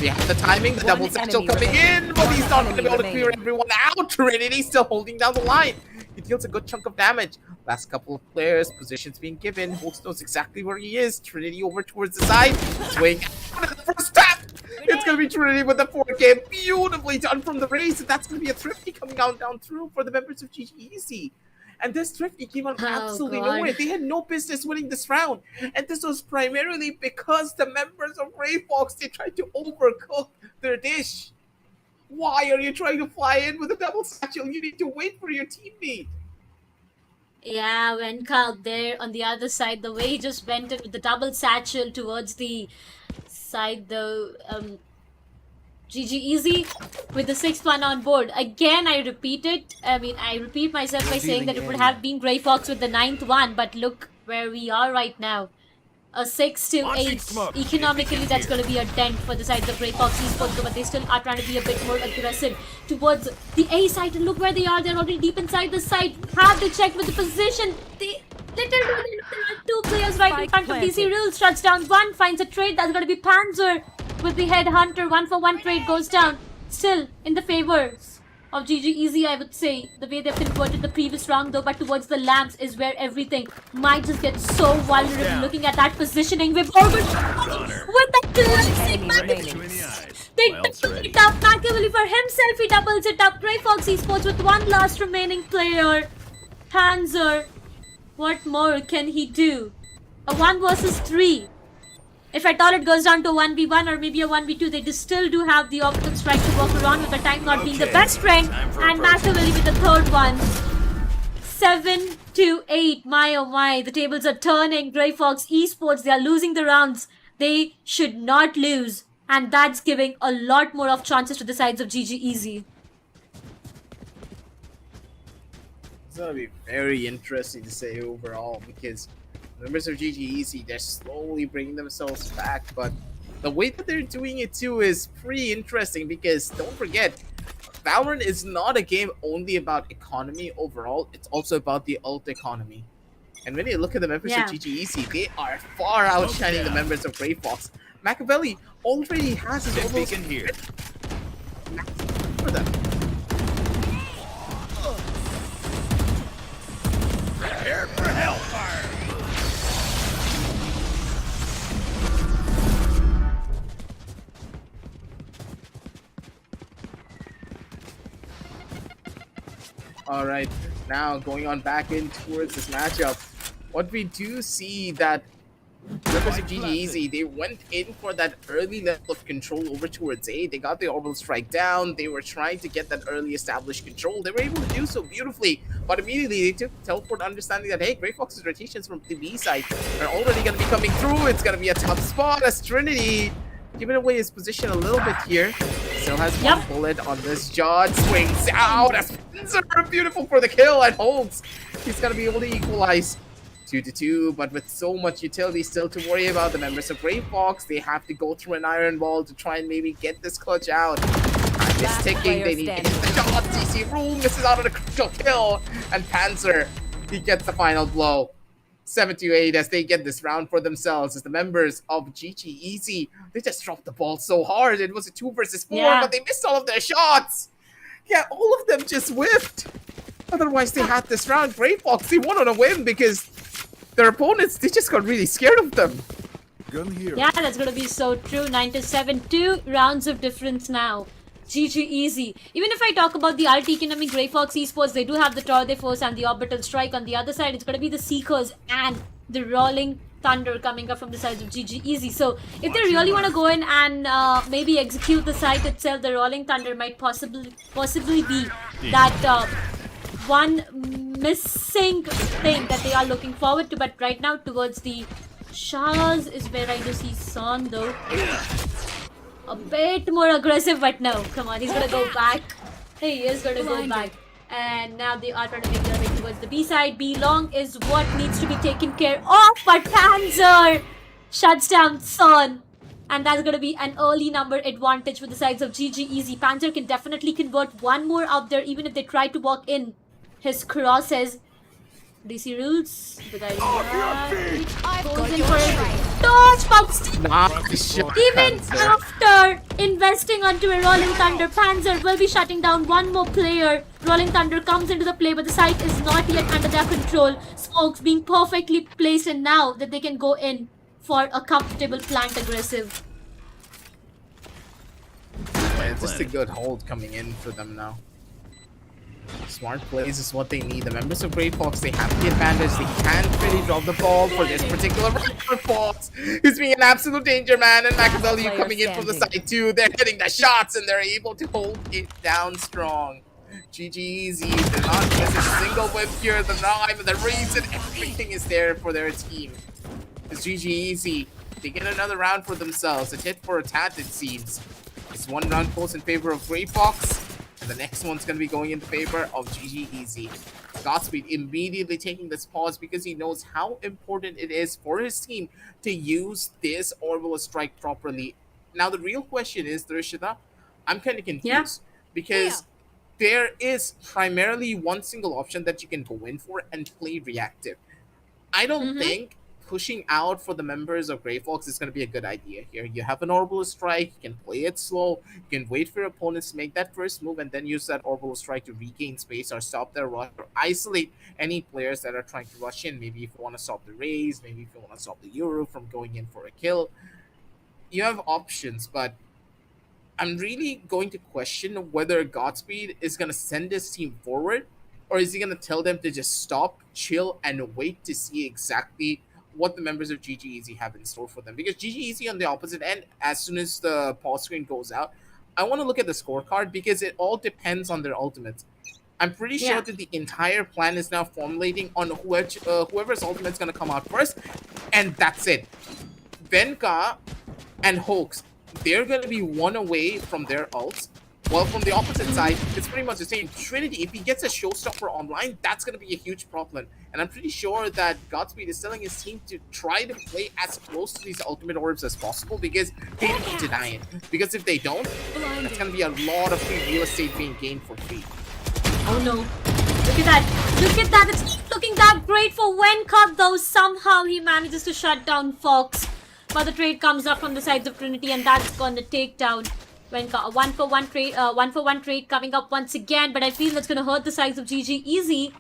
We have the timing, the double satchel coming in, but he's not going to be able to clear everyone out. Trinity still holding down the line. He deals a good chunk of damage. Last couple of players, positions being given. Holtz knows exactly where he is. Trinity over towards the side. Swing out of the first tap. It's going to be Trinity with the 4K. Beautifully done from the race. And that's going to be a Thrifty coming down through for the members of GGEZ. And this Thrifty came out absolutely nowhere. They had no business winning this round. And this was primarily because the members of Grey Fox, they tried to overcook their dish. Why are you trying to fly in with a double satchel? You need to wait for your teammate. Yeah, Venka out there on the other side, the way he just went in with the double satchel towards the side, the GGEZ with the 6th one on board. Again, I repeat it. I mean, I repeat myself by saying that it would have been Grey Fox with the 9th one, but look where we are right now. A 6-8. Economically, that's going to be a dent for the sides of Grey Fox Esports, but they still are trying to be a bit more aggressive towards the A side. And look where they are. They're already deep inside the side. Have to check with the position. They there are 2 players right in front of DC Rules. Shuts down one, finds a trade. That's going to be Panzer with the Headhunter. 1-for-1 trade goes down. Still in the favor of GGEZ, I would say, the way they've converted the previous round though, but towards the lamps is where everything might just get so vulnerable. Looking at that positioning, we've already with that classic they double it up. Machiavelli for himself, he doubles it up. Grey Fox Esports with one last remaining player. Panzer, what more can he do? A 1 versus 3. If at all it goes down to 1v1 or maybe a 1v2, they still do have the optical strike to work around with, the time not being the best friend. And Machiavelli with the 3rd one. 7-8. My oh my, the tables are turning. Grey Fox Esports, they are losing the rounds. They should not lose. And that's giving a lot more of chances to the sides of GGEZ. It's going to be very interesting to say overall because members of GGEZ, they're slowly bringing themselves back, but the way that they're doing it too is pretty interesting because don't forget, Valorant is not a game only about economy overall, it's also about the ult economy. And when you look at the members of GGEZ, they are far outshining the members of Grey Fox. Machiavelli already has his almost here for them. Alright, now going on back in towards this matchup. What we do see that members of GGEZ, they went in for that early level of control over towards A. They got the orbital strike down. They were trying to get that early established control. They were able to do so beautifully, but immediately they took teleport, understanding that, hey, Grey Fox's rotations from the B side are already going to be coming through. It's going to be a tough spot as Trinity giving away his position a little bit here. Still has one bullet on this Jod. Swings out as Spencer, beautiful for the kill, and holds. He's going to be able to equalize. 2-2, but with so much utility still to worry about, the members of Grey Fox, they have to go through an iron wall to try and maybe get this clutch out. Time is ticking, they need to hit the shot. CC Rule misses out on a crucial kill, and Panzer, he gets the final blow. 7-8 as they get this round for themselves as the members of GGEZ, they just dropped the ball so hard. It was a 2 versus 4, but they missed all of their shots. Yeah, all of them just whiffed. Otherwise, they had this round. Grey Fox, they won on a whim because their opponents, they just got really scared of them. Gun here. Yeah, that's gonna be so true. 9-7, 2 rounds of difference now. GGEZ. Even if I talk about the RT Economy, Grey Fox Esports, they do have the Torde Force and the Orbital Strike. On the other side, it's gonna be the Seekers and the Rolling Thunder coming up from the sides of GGEZ. So if they really want to go in and maybe execute the site itself, the Rolling Thunder might possibly be that one missing thing that they are looking forward to. But right now towards the Shahs is where I do see Son though. A bit more aggressive, but no, come on, he's gonna go back. He is gonna go back. And now they are trying to make their way towards the B side. B long is what needs to be taken care of, but Panzer shuts down Son. And that's going to be an early number advantage for the sides of GGEZ. Panzer can definitely convert one more out there, even if they try to walk in his crosses. DC rules. The guy goes in for a dodge box. Even after investing onto a Rolling Thunder, Panzer will be shutting down one more player. Rolling Thunder comes into the play, but the site is not yet under their control. Smokes being perfectly placed, and now that they can go in for a comfortable plant aggressive. Yeah, it's just a good hold coming in for them now. Smart plays is what they need. The members of Grey Fox, they have the advantage. They can't really drop the ball for this particular round for Fox. He's being an absolute danger, man. And Machiavelli coming in from the side too. They're hitting the shots and they're able to hold it down strong. GGEZ, they're not missing a single whip here. The knife and the reason, everything is there for their team. It's GGEZ. They get another round for themselves. A tit for a tat, it seems. It's one round pulls in favor of Grey Fox. And the next one's going to be going in favor of GGEZ. Godspeed immediately taking this pause because he knows how important it is for his team to use this orbital strike properly. Now, the real question is, Darishita, I'm kind of confused because there is primarily one single option that you can go in for and play reactive. I don't think pushing out for the members of Grey Fox is going to be a good idea here. You have an orbital strike, you can play it slow, you can wait for your opponents to make that first move and then use that orbital strike to regain space or stop their rush or isolate any players that are trying to rush in. Maybe if you want to stop the Rays, maybe if you want to stop the Euro from going in for a kill. You have options, but I'm really going to question whether Godspeed is going to send his team forward or is he going to tell them to just stop, chill, and wait to see exactly what the members of GGEZ have in store for them. Because GGEZ on the opposite end, as soon as the pause screen goes out, I want to look at the scorecard because it all depends on their ultimates. I'm pretty sure that the entire plan is now formulating on whoever's ultimate is going to come out first, and that's it. Venka and Hoax, they're going to be one away from their ults. Well, from the opposite side, it's pretty much the same. Trinity, if he gets a showstopper online, that's going to be a huge problem. And I'm pretty sure that Godspeed is telling his team to try to play as close to these ultimate orbs as possible because they need to die in. Because if they don't, that's going to be a lot of free real estate being gained for free. Oh no. Look at that. Look at that. It's not looking that great for Venkat though. Somehow he manages to shut down Fox. But the trade comes up from the sides of Trinity and that's going to take down Venka. A 1-for-1 trade coming up once again, but I feel that's going to hurt the sides of GGEZ.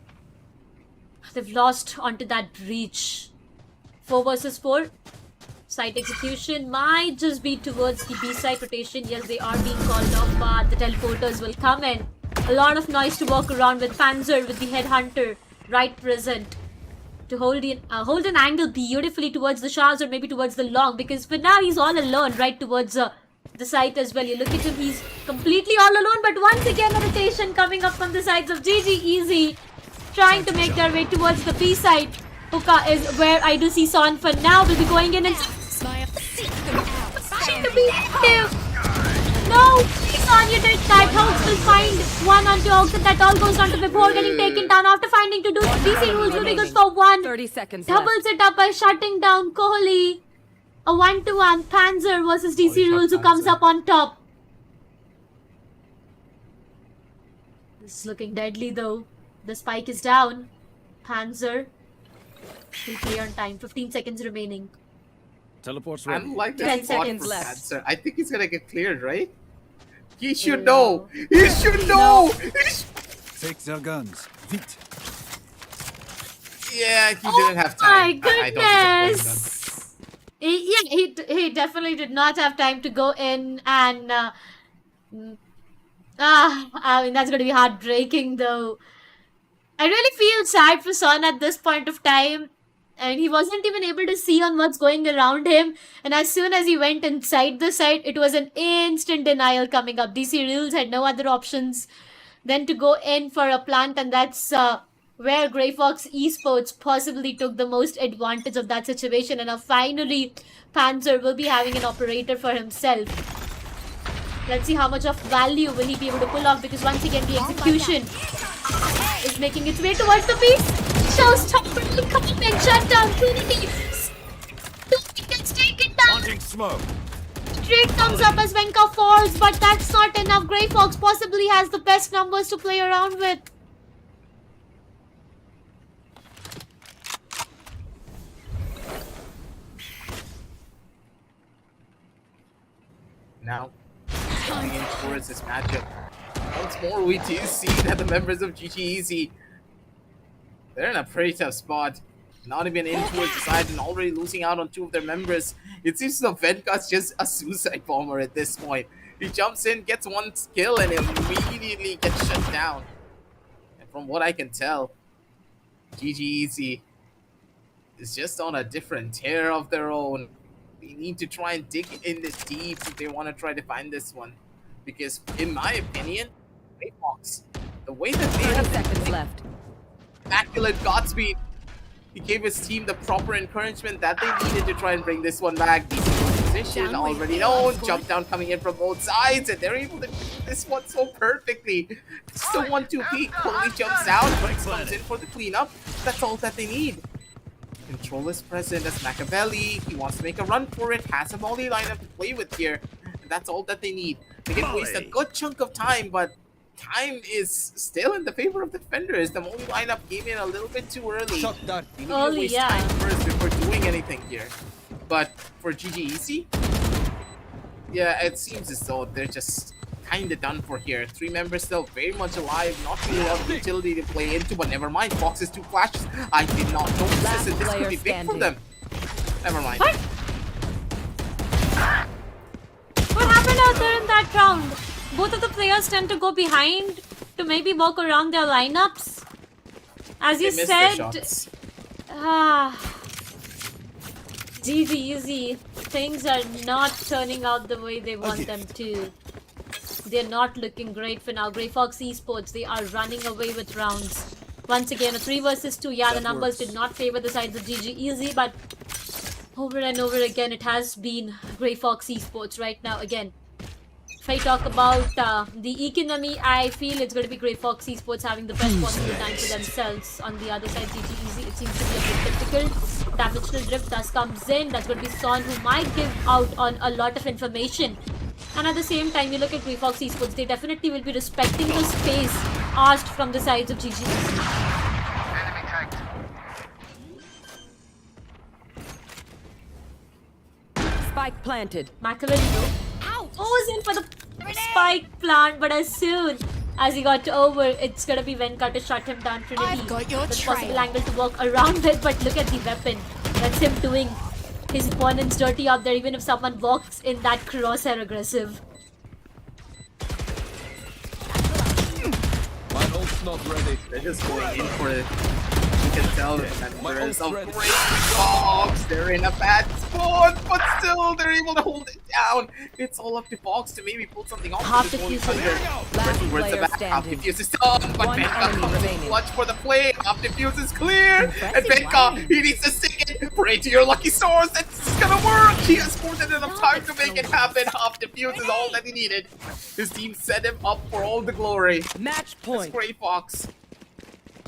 They've lost onto that breach. 4 versus 4. Site execution might just be towards the B side rotation. Yes, they are being called off, but the teleporters will come in. A lot of noise to walk around with Panzer, with the Headhunter right present to hold an angle beautifully towards the Shahs or maybe towards the long, because for now he's all alone right towards the site as well. You look at him, he's completely all alone, but once again a rotation coming up from the sides of GGEZ, trying to make their way towards the B side. Hookah is where I do see Son for now, will be going in and trying to beat him. No, Son, you did that. Hawks will find one onto Hawks, and that all goes on to before getting taken down after finding to do DC rules will be good for one. 30 seconds Doubles it up by shutting down Kohli. A 1-to-1 Panzer versus DC rules who comes up on top. This is looking deadly though. The spike is down. Panzer will clear on time. 15 seconds remaining. Teleport's I ready. don't like 10 this spot seconds for left. Panzer. I think he's gonna get cleared, right? He should know. He should know. Take their guns. Vite. Yeah, he didn't have time. My I don't think it was goodness. He definitely did not have time to go in and I mean that's gonna be heartbreaking though. I really feel sad for Son at this point of time. And he wasn't even able to see on what's going around him. And as soon as he went inside the site, it was an instant denial coming up. DC Rules had no other options than to go in for a plant. And that's where Grey Fox Esports possibly took the most advantage of that situation. And now finally, Panzer will be having an operator for himself. Let's see how much of value will he be able to pull off. Because once again, the execution is making its way towards the piece. Showstopper will come and shut down Trinity. Gets taken down. Launching smoke. Trade comes up as Venka falls, but that's not enough. Grey Fox possibly has the best numbers to play around with. Now, coming in towards this matchup. Once more, we do see that the members of GGEZ, they're in a pretty tough spot. Not even in towards the side and already losing out on two of their members. It seems the Venka's just a suicide bomber at this point. He jumps in, gets one skill, and immediately gets shut down. And from what I can tell, GGEZ is just on a different tear of their own. They need to try and dig in this deep if they want to try to find this one. Because, in my opinion, Grey Fox, the way that they 30 have seconds left. immaculate Godspeed, he gave his team the proper encouragement that they needed to try and bring this one back. Decent position, already known, jump down coming in from both sides, and they're able to do this one so perfectly. Just a 1-2 peek, Kohli jumps out, Rex comes in for the cleanup. That's all that they need. Control is present as Machiavelli. He wants to make a run for it, has a volley lineup to play with here. And that's all that they need. They can waste a good chunk of time, but time is still in the favor of the defenders. The volley lineup came in a little bit too early. They need to waste time first before doing anything here. But for GGEZ, yeah, it seems as though they're just kind of done for here. 3 members still very much alive, not really a lot of utility to play into, but never mind. Fox's 2 flashes. I did not notice this, and this could be big for them. Never mind. What happened out there in that round? Both of the players tend to go behind to maybe walk around their lineups. As you said, GGEZ, things are not turning out the way they want them to. They're not looking great for now. Grey Fox Esports, they are running away with rounds. Once again, a 3 versus 2. Yeah, the numbers did not favor the sides of GGEZ, but over and over again, it has been Grey Fox Esports right now. Again, if I talk about the economy, I feel it's going to be Grey Fox Esports having the best possible time for themselves. On the other side, GGEZ, it seems to be a bit difficult. Dimensional Drift thus comes in. That's going to be Son, who might give out on a lot of information. And at the same time, you look at Grey Fox Esports, they definitely will be respecting the space asked from the sides of GGEZ. Spike planted. Machiavelli goes in for the spike plant, but as soon as he got over, it's gonna be Venka to shut him down. Trinity, the possible angle to work around it, but look at the weapon. That's him doing his opponents dirty up there, even if someone walks in that crosshair aggressive. not ready. They're just going in for it. You can tell that there's a great Fox. They're in a bad spot, but still they're able to hold it down. It's all up to Fox to maybe pull something off. Half defuse. Last player standing. Half defuse is done, but One Benka enemy comes in remaining. clutch for the play. Half defuse is clear, Impressive and Benka, win. he needs to stick it. Pray to your lucky stars that this is gonna work. He has more than enough time to make it happen. Half defuse is all that he needed. His team set him up for all the glory. Match point. Gray Fox.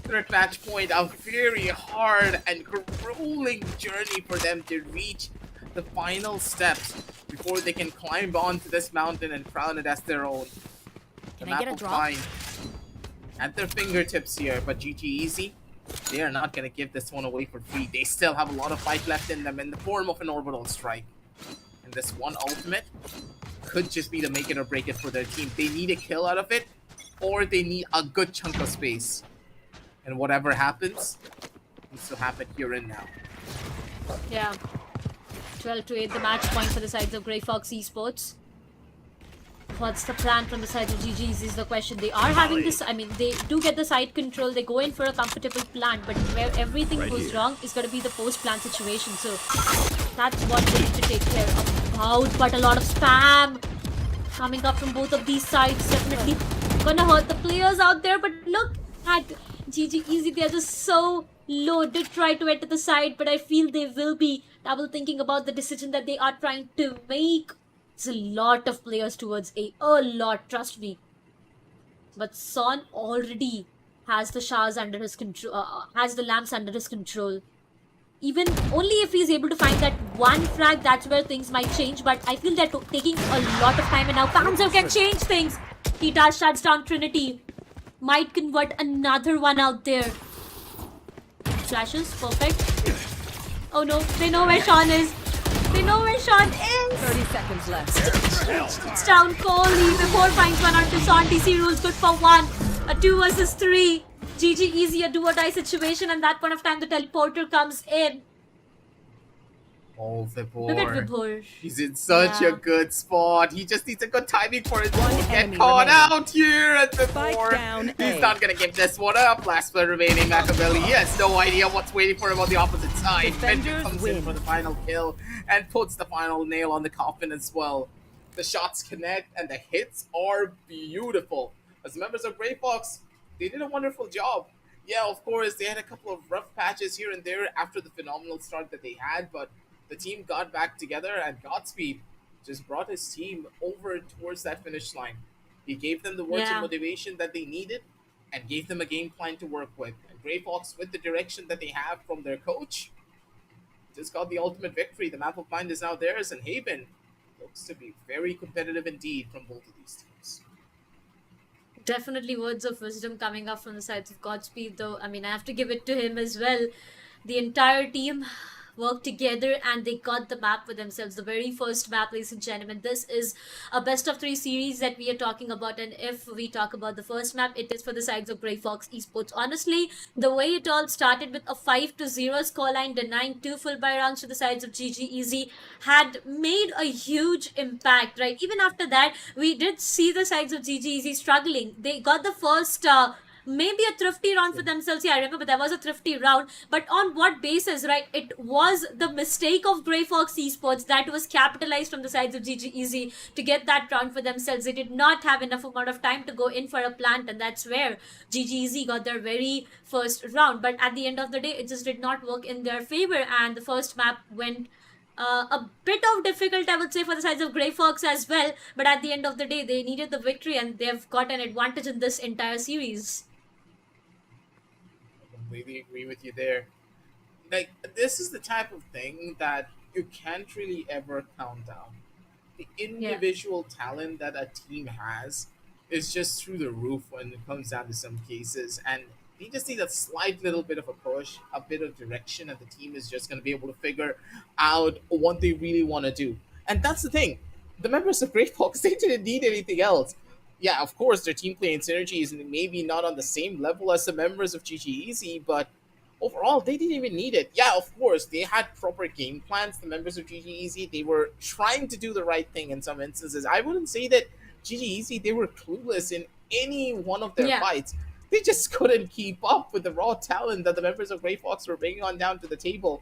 Third match point, a very hard and grueling journey for them to reach the final steps before they can climb onto this mountain and crown it as their own. Can I get a drop? At their fingertips here, but GGEZ, they are not going to give this one away for free. They still have a lot of fight left in them in the form of an orbital strike. And this one ultimate could just be to make it or break it for their team. They need a kill out of it, or they need a good chunk of space. And whatever happens, needs to happen here and now. Yeah. 12-8, the match point for the sides of Grey Fox Esports. What's the plan from the sides of GG's is the question. They are having this, I mean, they do get the side control, they go in for a comfortable plan, but where everything goes wrong is going to be the post-plan situation. So that's what they need to take care of. But a lot of spam coming up from both of these sides. Definitely gonna hurt the players out there, but look at GGEZ, they are just so low. Did try to enter the side, but I feel they will be double thinking about the decision that they are trying to make. It's a lot of players towards A lot, trust me. But Son already has the showers under his control, has the lamps under his control. Even only if he's able to find that one frag, that's where things might change. But I feel they're taking a lot of time, and now Panzer can change things. He does shuts down Trinity. Might convert another one out there. Flashes, perfect. Oh no, they know where Sean is. They know where Sean is. 30 seconds left. It's down Kohli before finds one onto Son. DC rules good for one. A 2 versus 3. GGEZ, a do or die situation, and that point of time the teleporter comes in. Oh, Vibhor. Look at Vibhor. He's in such a good spot. He just needs a good timing for it to get enemy caught remaining. out here at Spike Vibhor. down He's A. not going to give this one up. Last player remaining, Machiavelli. He has no idea what's waiting for him on the opposite side. Benja Defenders comes win. in for the final kill and puts the final nail on the coffin as well. The shots connect and the hits are beautiful. As members of Grey Fox, they did a wonderful job. Yeah, of course, they had a couple of rough patches here and there after the phenomenal start that they had, but the team got back together, and Godspeed just brought his team over towards that finish line. He gave them the words of motivation that they needed and gave them a game plan to work with. And Grey Fox, with the direction that they have from their coach, just got the ultimate victory. The map of mind is now theirs, and Haven looks to be very competitive indeed from both of these teams. Definitely words of wisdom coming up from the sides of Godspeed, though. I mean, I have to give it to him as well. The entire team worked together and they got the map for themselves. The very first map, ladies and gentlemen. This is a best of 3 series that we are talking about, and if we talk about the first map, it is for the sides of Grey Fox Esports. Honestly, the way it all started with a 5-0 scoreline, denying 2 full buy rounds to the sides of GGEZ, had made a huge impact, right? Even after that, we did see the sides of GGEZ struggling. They got the first maybe a thrifty round for themselves. Yeah, I remember there was a thrifty round, but on what basis, right? It was the mistake of Grey Fox Esports that was capitalized from the sides of GGEZ to get that round for themselves. They did not have enough amount of time to go in for a plant, and that's where GGEZ got their very first round. But at the end of the day, it just did not work in their favor, and the first map went a bit of difficult, I would say, for the sides of Grey Fox as well. But at the end of the day, they needed the victory, and they've got an advantage in this entire series. Completely agree with you there. Like, this is the type of thing that you can't really ever count down. The individual talent that a team has is just through the roof when it comes down to some cases, and you just need a slight little bit of a push, a bit of direction, and the team is just going to be able to figure out what they really want to do. And that's the thing. The members of Grey Fox, they didn't need anything else. Yeah, of course, their team play and synergy is maybe not on the same level as the members of GGEZ, but overall, they didn't even need it. Yeah, of course, they had proper game plans. The members of GGEZ, they were trying to do the right thing in some instances. I wouldn't say that GGEZ, they were clueless in any one of their fights. They just couldn't keep up with the raw talent that the members of Grey Fox were bringing on down to the table.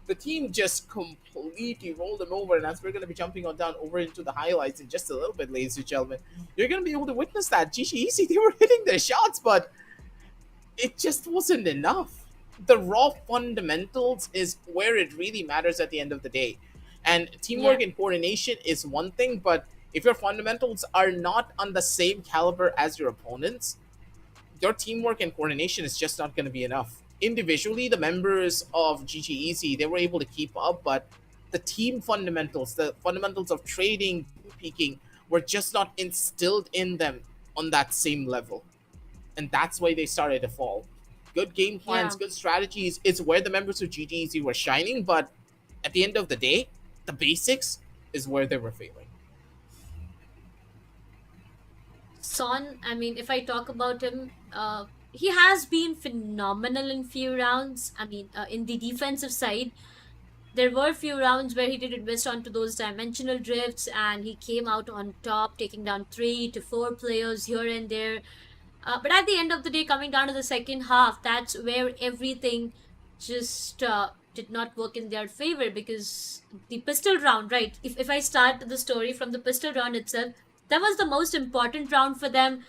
The team just completely rolled them over, and as we're going to be jumping on down over into the highlights in just a little bit, ladies and gentlemen, you're going to be able to witness that. GGEZ, they were hitting their shots, but it just wasn't enough. The raw fundamentals is where it really matters at the end of the day. And teamwork and coordination is one thing, but if your fundamentals are not on the same caliber as your opponents, your teamwork and coordination is just not going to be enough. Individually, the members of GGEZ, they were able to keep up, but the team fundamentals, the fundamentals of trading, peaking, were just not instilled in them on that same level. And that's why they started to fall. Good game plans, good strategies is where the members of GGEZ were shining, but at the end of the day, the basics is where they were failing. Son, I mean, if I talk about him, he has been phenomenal in few rounds. I mean, in the defensive side, there were few rounds where he did invest onto those dimensional drifts and he came out on top, taking down 3 to 4 players here and there. But at the end of the day, coming down to the second half, that's where everything just did not work in their favor, because the pistol round, right? If I start the story from the pistol round itself, that was the most important round for them.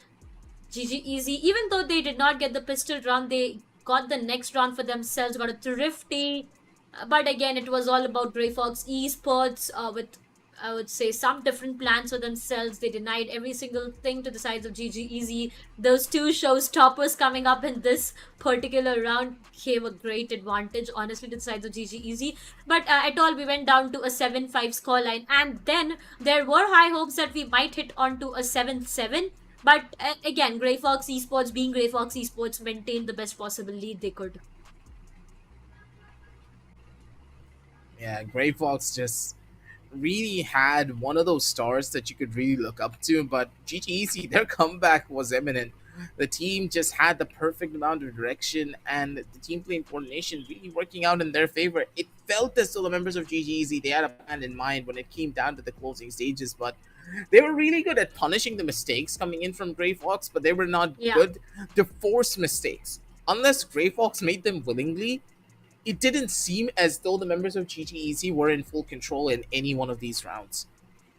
GGEZ, even though they did not get the pistol round, they got the next round for themselves, got a thrifty. But again, it was all about Grey Fox Esports with, I would say, some different plans for themselves. They denied every single thing to the sides of GGEZ. Those two showstoppers coming up in this particular round gave a great advantage, honestly, to the sides of GGEZ. But at all, we went down to a 7-5 scoreline. And then there were high hopes that we might hit onto a 7-7. But again, Grey Fox Esports, being Grey Fox Esports, maintained the best possible lead they could. Yeah, Grey Fox just really had one of those stars that you could really look up to, but GGEZ, their comeback was imminent. The team just had the perfect amount of direction and the team play and coordination really working out in their favor. It felt as though the members of GGEZ, they had a plan in mind when it came down to the closing stages, but they were really good at punishing the mistakes coming in from Grey Fox, but they were not good to force mistakes. Unless Grey Fox made them willingly, it didn't seem as though the members of GGEZ were in full control in any one of these rounds.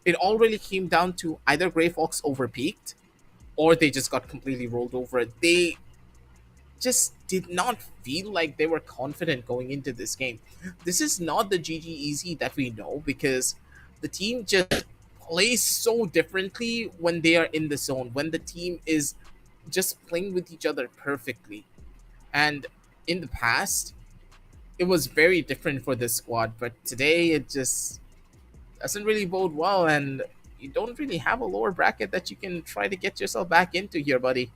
It all really came down to either Grey Fox overpeaked or they just got completely rolled over. They just did not feel like they were confident going into this game. This is not the GGEZ that we know, because the team just plays so differently when they are in the zone, when the team is just playing with each other perfectly. And in the past, it was very different for this squad, but today it just doesn't really bode well, and you don't really have a lower bracket that you can try to get yourself back into here, buddy.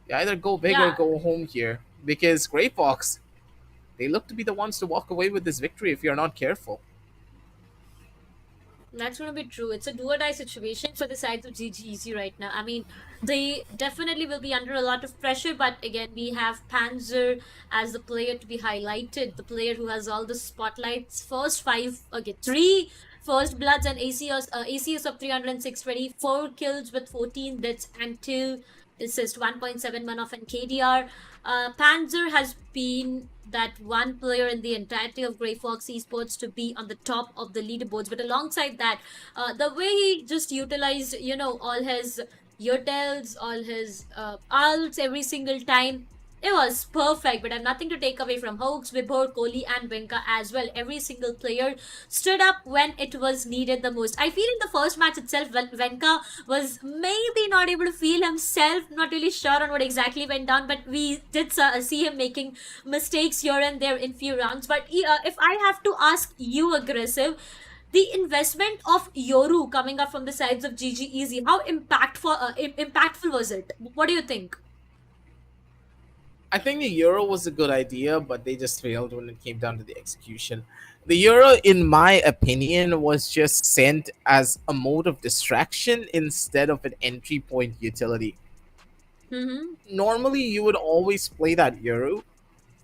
You either go big or go home here, because Grey Fox, they look to be the ones to walk away with this victory if you're not careful. That's going to be true. It's a do or die situation for the sides of GGEZ right now. I mean, they definitely will be under a lot of pressure, but again, we have Panzer as the player to be highlighted, the player who has all the spotlights. First 3 first bloods and ACS of 306, 24 kills with 14 deaths and 2 assists, 1.71 off and KDR. Panzer has been that one player in the entirety of Grey Fox Esports to be on the top of the leaderboards. But alongside that, the way he just utilized, all his Yotels, all his ults every single time, it was perfect. But I have nothing to take away from Hoax, Vibhor, Kohli and Venka as well. Every single player stood up when it was needed the most. I feel in the first match itself, Venka was maybe not able to feel himself, not really sure on what exactly went down, but we did see him making mistakes here and there in few rounds. But if I have to ask you, Aggressive, the investment of Yoru coming up from the sides of GGEZ, how impactful was it? What do you think? I think the Euro was a good idea, but they just failed when it came down to the execution. The Euro, in my opinion, was just sent as a mode of distraction instead of an entry point utility. Normally, you would always play that Euro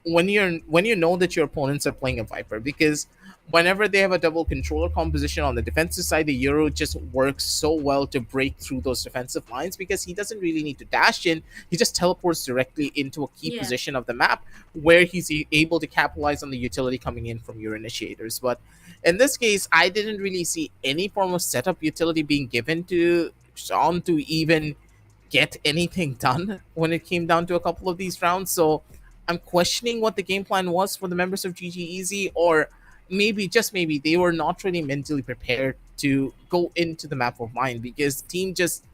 when you know that your opponents are playing a Viper, because whenever they have a double controller composition on the defensive side, the Euro just works so well to break through those defensive lines because he doesn't really need to dash in. He just teleports directly into a key position of the map where he's able to capitalize on the utility coming in from your initiators. But in this case, I didn't really see any form of setup utility being given to Sean to even get anything done when it came down to a couple of these rounds. So I'm questioning what the game plan was for the members of GGEZ, or maybe, just maybe, they were not really mentally prepared to go into the map of mine because the team just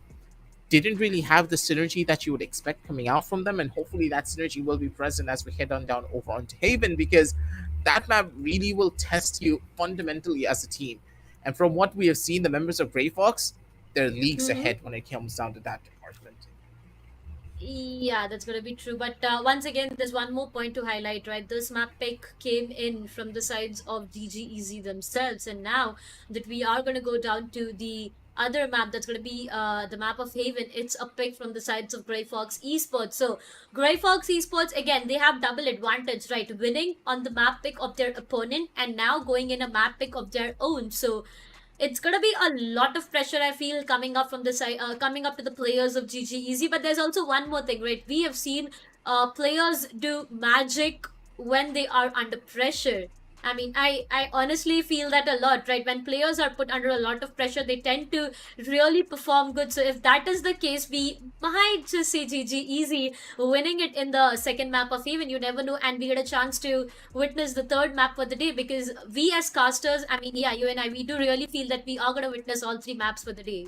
didn't really have the synergy that you would expect coming out from them. And hopefully that synergy will be present as we head on down over onto Haven, because that map really will test you fundamentally as a team. And from what we have seen, the members of Grey Fox, they're leagues ahead when it comes down to that department. Yeah, that's going to be true. But once again, there's one more point to highlight, right? This map pick came in from the sides of GGEZ themselves. And now that we are going to go down to the other map, that's going to be the map of Haven, it's a pick from the sides of Grey Fox Esports. So Grey Fox Esports, again, they have double advantage, right? Winning on the map pick of their opponent and now going in a map pick of their own. So it's gonna be a lot of pressure, I feel, coming up from the side, coming up to the players of GGEZ. But there's also one more thing, right? We have seen players do magic when they are under pressure. I mean, I honestly feel that a lot, right? When players are put under a lot of pressure, they tend to really perform good. So if that is the case, we might just say GGEZ winning it in the second map of Even. You never know. And we get a chance to witness the third map for the day, because we as casters, I mean, yeah, you and I, we do really feel that we are going to witness all three maps for the day.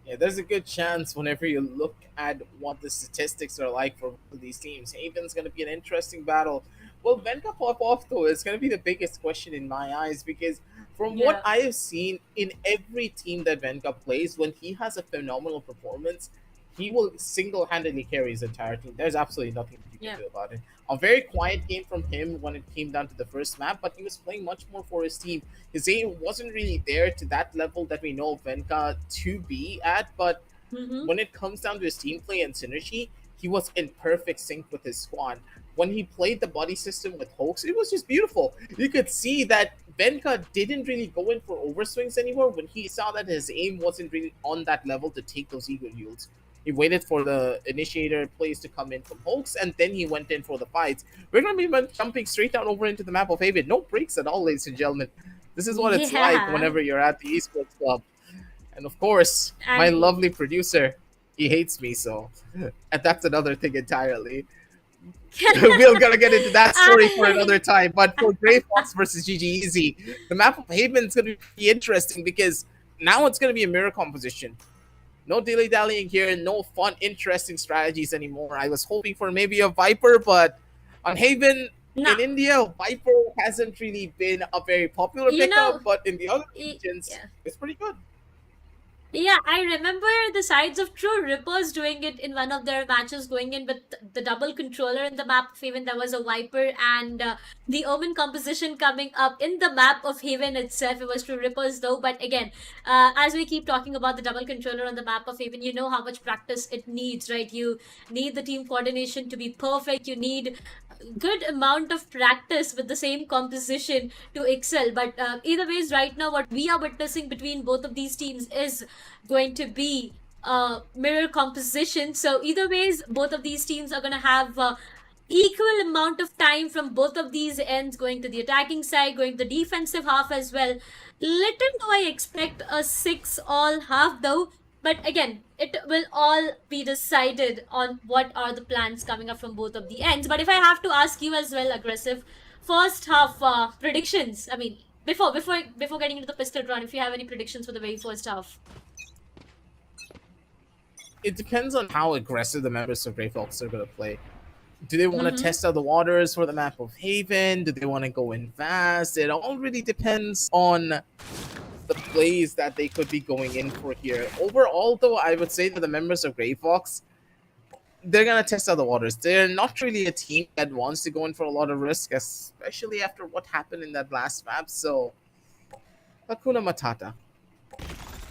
Yeah, there's a good chance whenever you look at what the statistics are like for these teams. Haven's going to be an interesting battle. Well, Venka pop-off, though, is going to be the biggest question in my eyes, because from what I have seen in every team that Venka plays, when he has a phenomenal performance, he will single-handedly carry his entire team. There's absolutely nothing you can do about it. A very quiet game from him when it came down to the first map, but he was playing much more for his team. His aim wasn't really there to that level that we know Venka to be at, but when it comes down to his team play and synergy, he was in perfect sync with his squad. When he played the body system with Hoax, it was just beautiful. You could see that Venka didn't really go in for overswings anymore when he saw that his aim wasn't really on that level to take those ego yields. He waited for the initiator plays to come in from Hoax, and then he went in for the fights. We're going to be jumping straight down over into the map of Haven. No breaks at all, ladies and gentlemen. This is what it's like whenever you're at the Esports Club. And of course, my lovely producer, he hates me, so and that's another thing entirely. We're gonna get into that story for another time. But for Grey Fox versus GGEZ, the map of Haven is gonna be interesting because now it's gonna be a mirror composition. No dilly-dallying here, no fun, interesting strategies anymore. I was hoping for maybe a Viper, but on Haven in India, Viper hasn't really been a very popular pickup, but in the other regions, it's pretty good. Yeah, I remember the sides of True Rippers doing it in one of their matches, going in with the double controller in the map of Haven. There was a Viper and the Omen composition coming up in the map of Haven itself. It was True Rippers though. But again, as we keep talking about the double controller on the map of Haven, you know how much practice it needs, right? You need the team coordination to be perfect. You need good amount of practice with the same composition to excel. But either ways, right now what we are witnessing between both of these teams is going to be mirror composition. So either ways, both of these teams are going to have equal amount of time from both of these ends, going to the attacking side, going to the defensive half as well. Little do I expect a 6-all half though. But again, it will all be decided on what are the plans coming up from both of the ends. But if I have to ask you as well, Aggressive, first half predictions. I mean, before getting into the pistol run, if you have any predictions for the very first half. It depends on how aggressive the members of Grey Fox are going to play. Do they want to test out the waters for the map of Haven? Do they want to go in fast? It all really depends on the plays that they could be going in for here. Overall, though, I would say that the members of Grey Fox, they're going to test out the waters. They're not really a team that wants to go in for a lot of risk, especially after what happened in that last map. So, Hakuna Matata.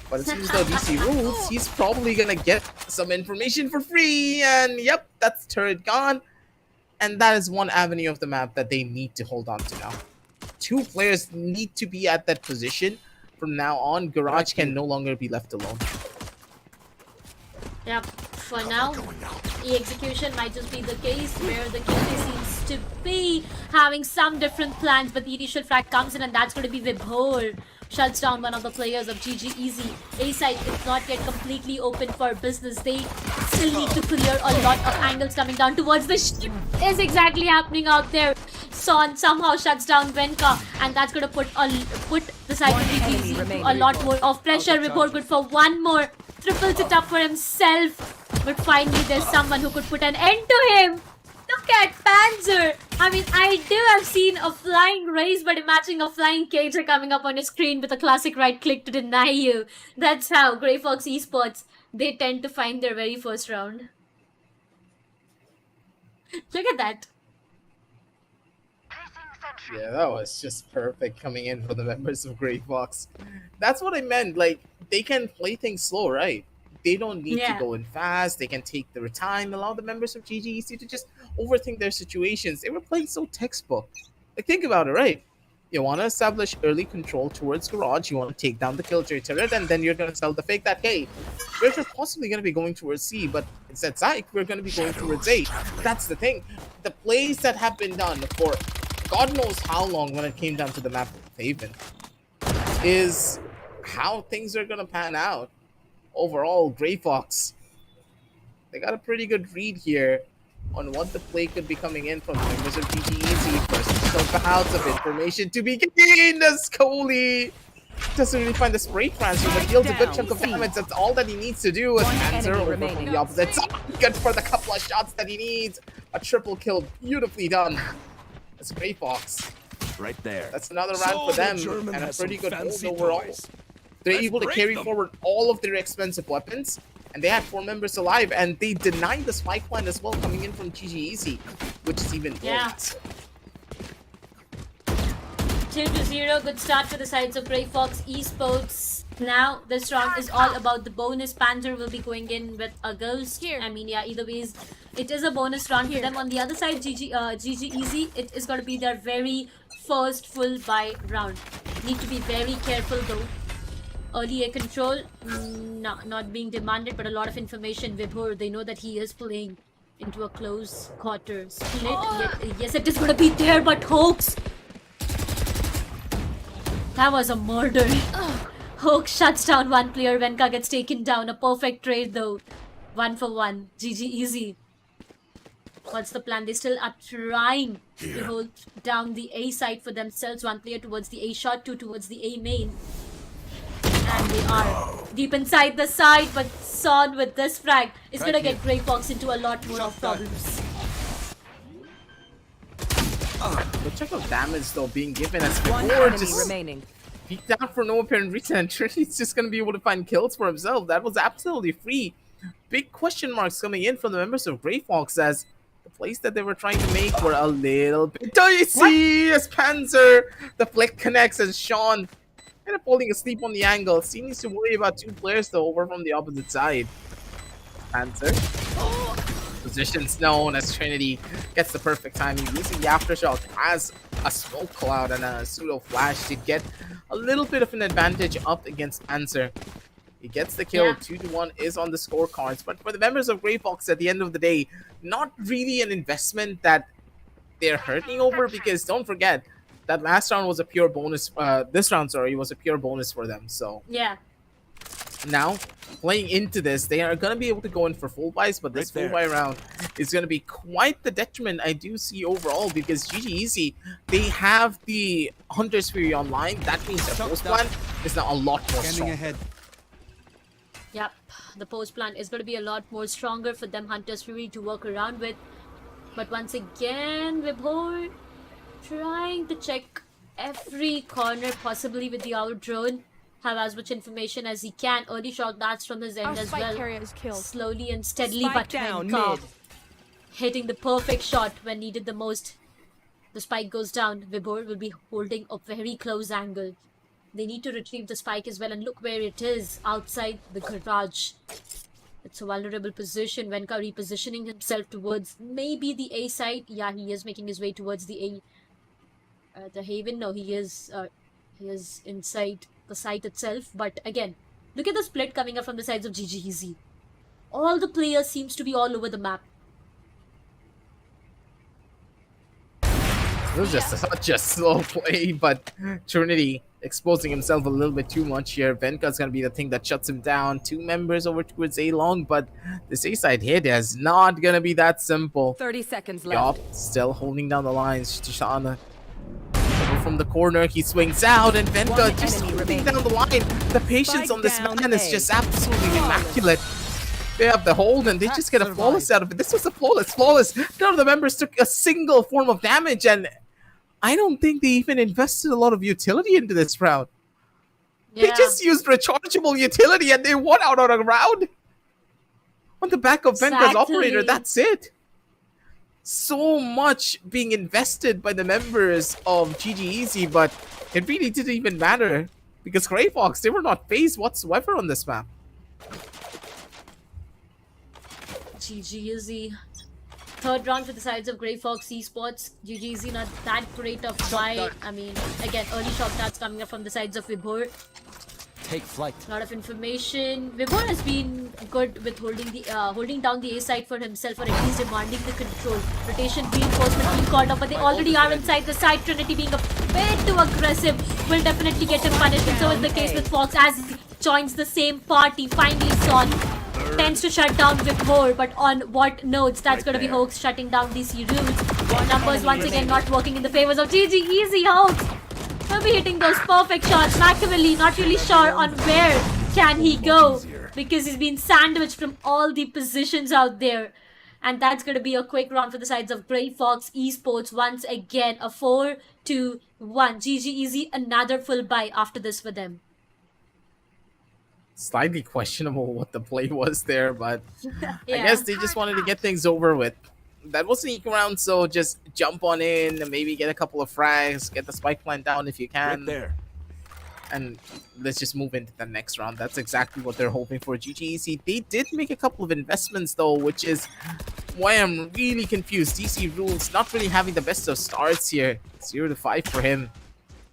But it seems though DC Rules, he's probably going to get some information for free. And yep, that's turret gone. And that is one avenue of the map that they need to hold on to now. 2 players need to be at that position. From now on, Garage can no longer be left alone. Yep, for now, E-execution might just be the case where the KT seems to be having some different plans, but the initial frag comes in and that's going to be Vibhor. Shuts down one of the players of GGEZ. A side is not yet completely open for business. They still need to clear a lot of angles coming down towards the ship. Is exactly happening out there. Son somehow shuts down Venka, and that's going to put the side of GGEZ a lot more of pressure. Vibhor good for one more. Triples it up for himself. But finally there's someone who could put an end to him. Look at Panzer. I mean, I do have seen a flying race, but imagine a flying KJ coming up on your screen with a classic right click to deny you. That's how Grey Fox Esports, they tend to find their very first round. Look at that. Yeah, that was just perfect coming in for the members of Grey Fox. That's what I meant. Like, they can play things slow, right? They don't need to go in fast. They can take their time, allow the members of GGEZ to just overthink their situations. They were playing so textbook. Like, think about it, right? You want to establish early control towards Garage. You want to take down the Killjoy turret, and then you're going to sell the fake that, hey, we're possibly going to be going towards C, but instead, Zyke, we're going to be going towards A. That's the thing. The plays that have been done for God knows how long when it came down to the map of Haven is how things are going to pan out. Overall, Grey Fox, they got a pretty good read here on what the play could be coming in from the members of GGEZ. First, so bouts of information to be gained as Coley doesn't really find the spray transfer, but deals a good chunk of damage. That's all that he needs to do. With Panzer over from the opposite side. Good for the couple of shots that he needs. A triple kill, beautifully done. That's Grey Fox. Right there. That's another round for them, and a pretty good hold overall. They're able to carry forward all of their expensive weapons, and they had 4 members alive, and they denied the spike plan as well coming in from GGEZ, which is even worse. 2-0, good start for the sides of Grey Fox Esports. Now this round is all about the bonus. Panzer will be going in with a ghost. I mean, yeah, either ways, it is a bonus round for them. On the other side, GGEZ, it is going to be their very first full buy round. Need to be very careful though. Early A control, not being demanded, but a lot of information. Vibhor, they know that he is playing into a close quarter split. Yes, it is going to be there, but Hoax. That was a murder. Hoax shuts down one player. Venka gets taken down. A perfect trade though. 1 for 1. GGEZ. What's the plan? They still are trying to hold down the A side for themselves. 1 player towards the A shot, 2 towards the A main. And they are deep inside the side, but Son with this frag is going to get Grey Fox into a lot more of problems. The chunk of damage though being given as before just peeked out for no apparent reason, and Trinity's just going to be able to find kills for himself. That was absolutely free. Big question marks coming in from the members of Grey Fox as the plays that they were trying to make were a little bit dicey as Panzer. The flick connects as Sean kind of falling asleep on the angle. C needs to worry about 2 players though over from the opposite side. Panzer. Positions known as Trinity gets the perfect timing, using the aftershock as a smoke cloud and a pseudo flash to get a little bit of an advantage up against Panzer. He gets the kill. 2-1 is on the scorecards, but for the members of Grey Fox, at the end of the day, not really an investment that they're hurting over, because don't forget that last round was a pure bonus. This round, sorry, was a pure bonus for them. So yeah. Now, playing into this, they are going to be able to go in for full buys, but this full buy round is going to be quite the detriment I do see overall, because GGEZ, they have the Hunter's Fury online. That means their post plan is now a lot more strong. Ahead. Yep, the post plan is going to be a lot more stronger for them Hunter's Fury to work around with. But once again, Vibhor trying to check every corner possibly with the Owl drone. Have as much information as he can. Early shot darts from his end as well. Slowly and steadily, but Venka hitting the perfect shot when needed the most. The spike goes down. Vibhor will be holding a very close angle. They need to retrieve the spike as well, and look where it is, outside the garage. It's a vulnerable position. Venka repositioning himself towards maybe the A side. Yeah, he is making his way towards the Haven. No, he is inside the site itself. But again, look at the split coming up from the sides of GGEZ. All the players seems to be all over the map. It was just such a slow play, but Trinity exposing himself a little bit too much here. Venka's gonna be the thing that shuts him down. 2 members over towards A long, but this A side hit is not gonna be that simple. 30 seconds left. Yup, still holding down the lines. Tishana from the corner, he swings out, and Venka just holding down the line. The patience on this man is just absolutely immaculate. They have the hold, and they just get a flawless out of it. This was a flawless. None of the members took a single form of damage, and I don't think they even invested a lot of utility into this round. Yeah. They just used rechargeable utility, and they won out on a round. On the back of Venka's operator, that's it. So much being invested by the members of GGEZ, but it really didn't even matter because Grey Fox, they were not phased whatsoever on this map. GGEZ. Third round for the sides of Grey Fox Esports. GGEZ not that great of buy. I mean, again, early shot starts coming up from the sides of Vibhor. Take flight. A lot of information. Vibhor has been good with holding down the A side for himself, or at least demanding the control. Rotation, reinforcement being called up, but they already are inside the side. Trinity being a bit too aggressive will definitely get him punished, and so is the case with Fox as he joins the same party. Finally, Son tends to shut down Vibhor, but on what notes? That's going to be Hoax shutting down DC rules. Numbers once again not working in the favors of GGEZ. Hoax will be hitting those perfect shots. Machiavelli not really sure on where can he go because he's been sandwiched from all the positions out there. And that's going to be a quick round for the sides of Grey Fox Esports. Once again, a 4-2-1. GGEZ, another full buy after this for them. Slightly questionable what the play was there, but Yeah. I guess they just wanted to get things over with. That was an eco round, so just jump on in and maybe get a couple of frags, get the spike plant down if you can. Right there. And let's just move into the next round. That's exactly what they're hoping for. GGEZ, they did make a couple of investments though, which is why I'm really confused. DC Rules not really having the best of starts here. 0-5 for him.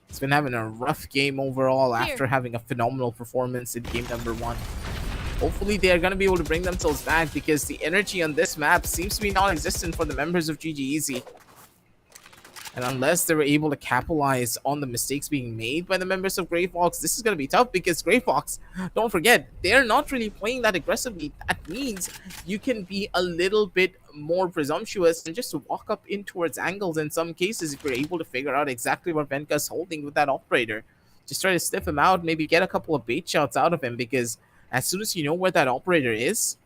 He's been having a rough game overall after having a phenomenal performance in game number 1. Hopefully they are going to be able to bring themselves back because the energy on this map seems to be non-existent for the members of GGEZ. And unless they were able to capitalize on the mistakes being made by the members of Grey Fox, this is going to be tough because Grey Fox, don't forget, they're not really playing that aggressively. That means you can be a little bit more presumptuous and just walk up in towards angles in some cases if you're able to figure out exactly what Venka's holding with that operator. Just try to sniff him out, maybe get a couple of bait shots out of him because as soon as you know where that operator is,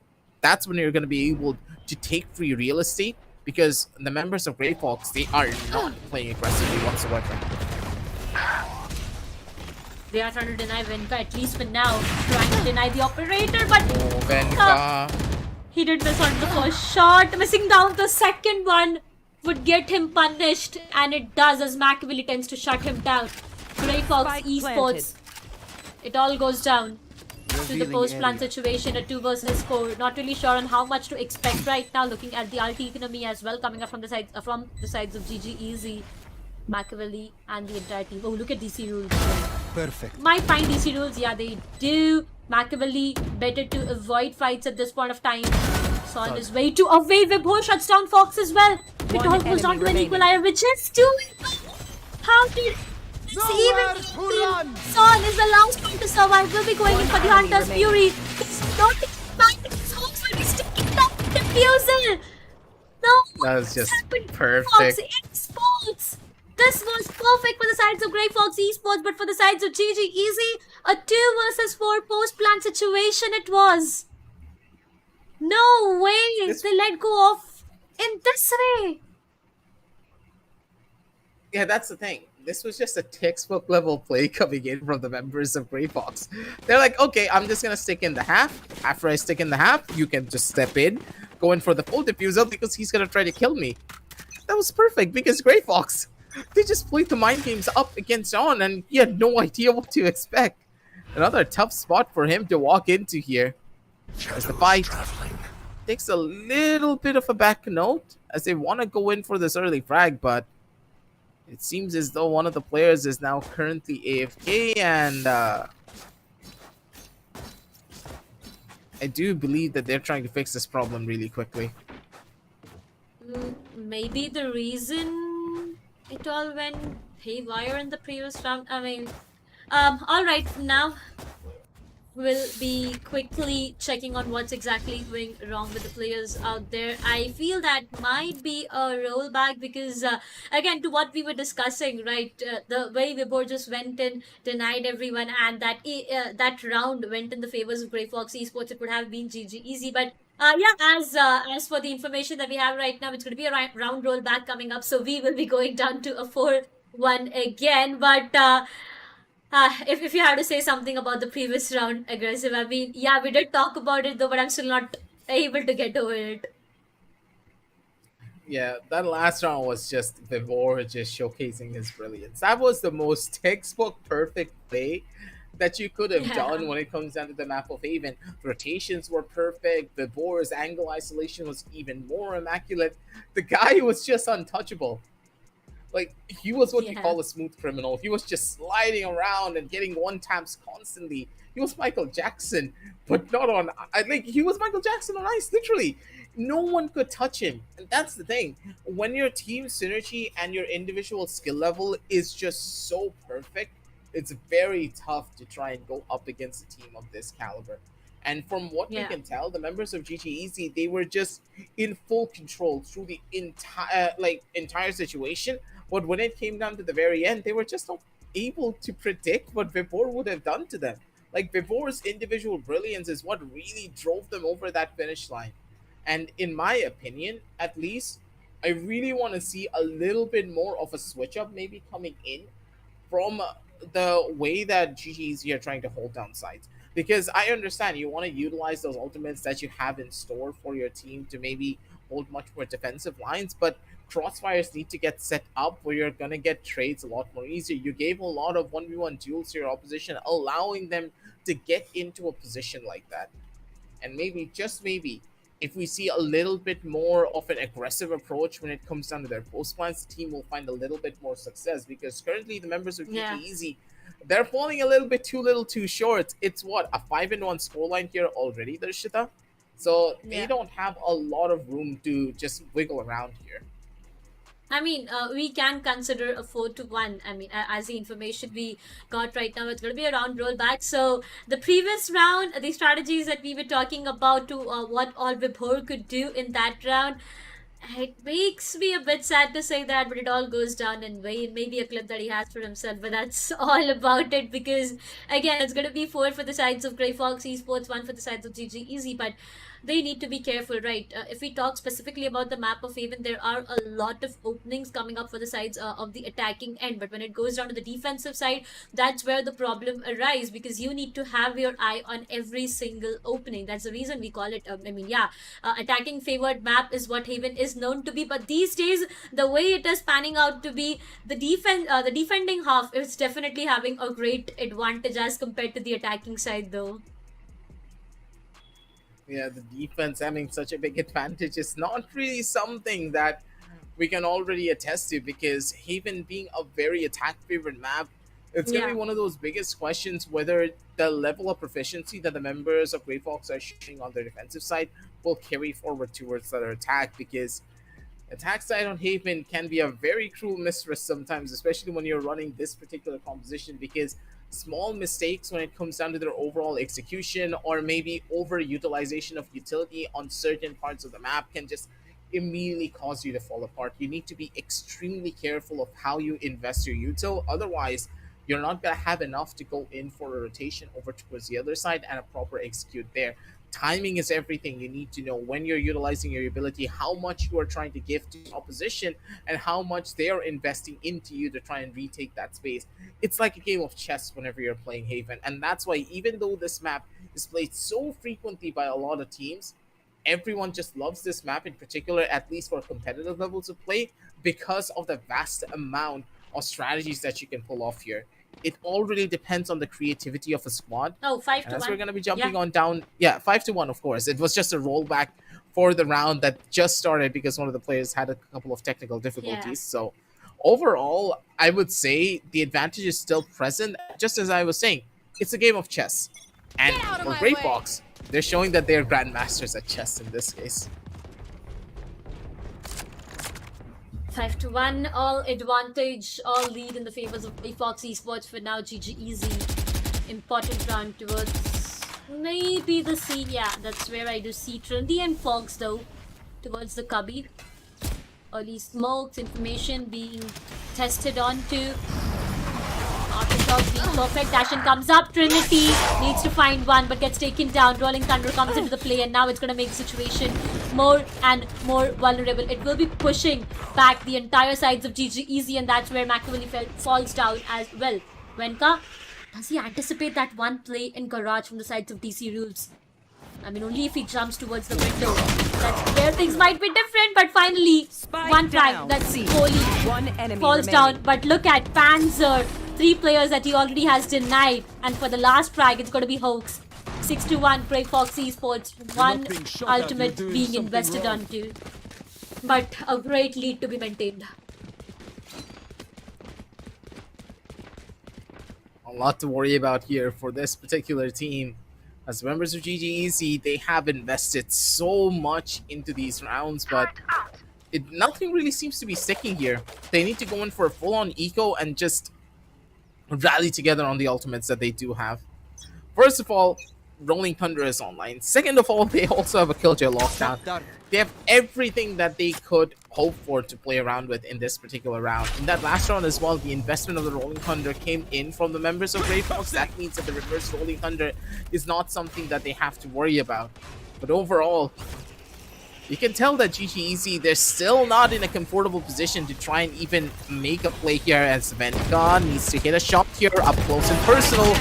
that's when you're going to be able to take free real estate because the members of Grey Fox, they are not playing aggressively whatsoever. They are trying to deny Venka, at least for now. Trying to deny the operator, but Venka. He did miss on the first shot. Missing down the second one would get him punished, and it does as Machiavelli tends to shut him down. Grey Fox Esports. It all goes down to the post-plant situation, a 2 versus 4. Not really sure on how much to expect right now. Looking at the ulti economy as well, coming up from the sides of GGEZ, Machiavelli, and the entire team. Oh, look at DC rules. Perfect. Might find DC rules, yeah, they do. Machiavelli better to avoid fights at this point of time. On his way to away. Vibhor shuts down Fox as well. It all goes down to an equalizer, which is doing. How did even Son is the last one to survive. Will be going in for the Hunter's Fury. He's not back. His Hawks will be sticking down the defusal. No, that was just perfect. Fox Esports. This was perfect for the sides of Grey Fox Esports, but for the sides of GGEZ, a 2 versus 4 post-plant situation it was. No way they let go of in this way. Yeah, that's the thing. This was just a textbook level play coming in from the members of Grey Fox. They're like, okay, I'm just going to stick in the half. After I stick in the half, you can just step in, go in for the full diffusal because he's going to try to kill me. That was perfect because Grey Fox, they just played the mind games up against On and he had no idea what to expect. Another tough spot for him to walk into here. As the fight takes a little bit of a back note as they want to go in for this early frag, but it seems as though one of the players is now currently AFK, and I do believe that they're trying to fix this problem really quickly. Maybe the reason it all went haywire in the previous round. I mean, all right, now we'll be quickly checking on what's exactly going wrong with the players out there. I feel that might be a rollback because, again, to what we were discussing, right? The way Vibor just went in, denied everyone, and that round went in the favors of Grey Fox Esports. It would have been GGEZ, but yeah, as for the information that we have right now, it's going to be a round rollback coming up, so we will be going down to a 4-1 again. But if you had to say something about the previous round aggressive, I mean, yeah, we did talk about it though, but I'm still not able to get over it. Yeah, that last round was just Vivor just showcasing his brilliance. That was the most textbook perfect play that you could have done when it comes down to the map of Haven. Rotations were perfect. Vivor's angle isolation was even more immaculate. The guy was just untouchable. Like, he was what you call a smooth criminal. He was just sliding around and getting one taps constantly. He was Michael Jackson, but not on. I think he was Michael Jackson on ice, literally. No one could touch him. And that's the thing. When your team synergy and your individual skill level is just so perfect, it's very tough to try and go up against a team of this caliber. And from what we can tell, the members of GGEZ, they were just in full control through the entire situation. But when it came down to the very end, they were just not able to predict what Vibor would have done to them. Like, Vivor's individual brilliance is what really drove them over that finish line. And in my opinion, at least, I really want to see a little bit more of a switch up maybe coming in from the way that GGEZ are trying to hold down sides. Because I understand you want to utilize those ultimates that you have in store for your team to maybe hold much more defensive lines, but crossfires need to get set up where you're going to get trades a lot more easier. You gave a lot of 1v1 duels to your opposition, allowing them to get into a position like that. And maybe, just maybe, if we see a little bit more of an aggressive approach when it comes down to their post plans, the team will find a little bit more success. Because currently the members of GGEZ, they're falling a little bit too short. It's what, a 5-1 scoreline here already, Darshita? So they don't have a lot of room to just wiggle around here. I mean, we can consider a 4-1. I mean, as the information we got right now, it's going to be a round rollback. So the previous round, the strategies that we were talking about to what all Vibhor could do in that round, it makes me a bit sad to say that, but it all goes down in vain. Maybe a clip that he has for himself, but that's all about it. Because again, it's going to be 4 for the sides of Grey Fox Esports, 1 for the sides of GGEZ, but they need to be careful, right? If we talk specifically about the map of Haven, there are a lot of openings coming up for the sides of the attacking end. But when it goes down to the defensive side, that's where the problem arises, because you need to have your eye on every single opening. That's the reason we call it, attacking favored map is what Haven is known to be. But these days, the way it is panning out to be, the defending half is definitely having a great advantage as compared to the attacking side, though. Yeah, the defense having such a big advantage is not really something that we can already attest to, because Haven being a very attack favored map, it's going to be one of those biggest questions whether the level of proficiency that the members of Grey Fox are showing on their defensive side will carry forward towards their attack, because attack side on Haven can be a very cruel mistress sometimes, especially when you're running this particular composition, because small mistakes when it comes down to their overall execution or maybe overutilization of utility on certain parts of the map can just immediately cause you to fall apart. You need to be extremely careful of how you invest your util. Otherwise, you're not going to have enough to go in for a rotation over towards the other side and a proper execute there. Timing is everything. You need to know when you're utilizing your ability, how much you are trying to give to the opposition, and how much they are investing into you to try and retake that space. It's like a game of chess whenever you're playing Haven, and that's why even though this map is played so frequently by a lot of teams, everyone just loves this map in particular, at least for competitive levels of play, because of the vast amount of strategies that you can pull off here. it all really depends on the creativity of a squad. Oh, 5 to And as 1. we're going to be jumping on down, 5-1, of course. It was just a rollback for the round that just started because one of the players had a couple of technical difficulties. So overall, I would say the advantage is still present. Just as I was saying, it's a game of chess. And for Grey Fox, they're showing that they're grandmasters at chess in this case. 5 to 1, all advantage, all lead in the favors of Fox Esports for now. GGEZ, important round towards maybe the C. Yeah, that's where I do see Trinity and Fox though, towards the cubby. Early smokes, information being tested onto. Aftershock being perfect, Dashin comes up, Trinity needs to find one but gets taken down. Rolling Thunder comes into the play and now it's going to make the situation more and more vulnerable. It will be pushing back the entire sides of GGEZ and that's where Machiavelli falls down as well. Wenka, does he anticipate that one play in Garage from the sides of DC Rules? I mean, only if he jumps towards the window. That's where things might be different, but finally, one frag, that's Holy, falls down. But look at Panzer, 3 players that he already has denied. And for the last frag, it's going to be Hoax. 6 to 1, Grey Fox Esports, one ultimate being invested onto. But a great lead to be maintained. A lot to worry about here for this particular team. As members of GGEZ, they have invested so much into these rounds, but nothing really seems to be sticking here. They need to go in for a full-on eco and just rally together on the ultimates that they do have. First of all, Rolling Thunder is online. Second of all, they also have a Killjoy lockdown. They have everything that they could hope for to play around with in this particular round. In that last round as well, the investment of the Rolling Thunder came in from the members of Grey Fox. That means that the reverse Rolling Thunder is not something that they have to worry about. But overall, you can tell that GGEZ, they're still not in a comfortable position to try and even make a play here, as Venka needs to hit a shot here up close and personal.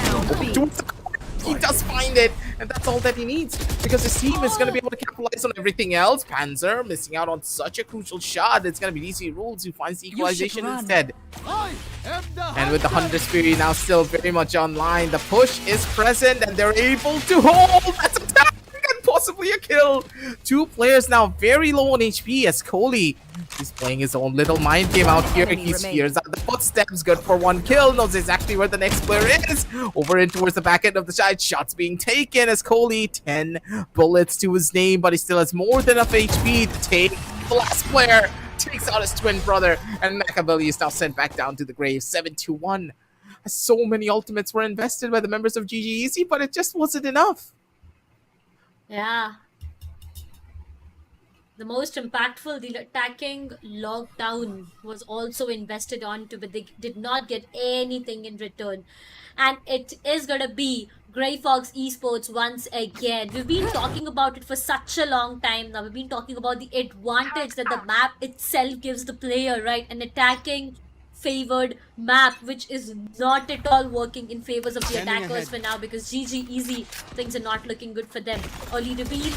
He does find it, and that's all that he needs, because his team is going to be able to capitalize on everything else. Panzer missing out on such a crucial shot. It's going to be DC Rules who finds the equalization instead. And with the Hunter Spirit now still very much online, the push is present, and they're able to hold. That's a tap, and possibly a kill. 2 players now very low on HP, as Kohli is playing his own little mind game out here. He hears out the footsteps, good for 1 kill, knows exactly where the next player is. Over in towards the back end of the side, shots being taken as Kohli, 10 bullets to his name, but he still has more than enough HP to take the last player. Takes out his twin brother, and Machiavelli is now sent back down to the grave. 7 to 1. So many ultimates were invested by the members of GGEZ, but it just wasn't enough. Yeah. The most impactful, the attacking lockdown was also invested onto, but they did not get anything in return. And it is going to be Grey Fox Esports once again. We've been talking about it for such a long time now. We've been talking about the advantage that the map itself gives the player, right? An attacking favored map, which is not at all working in favors of the attackers for now, because GGEZ, things are not looking good for them. Early reveal.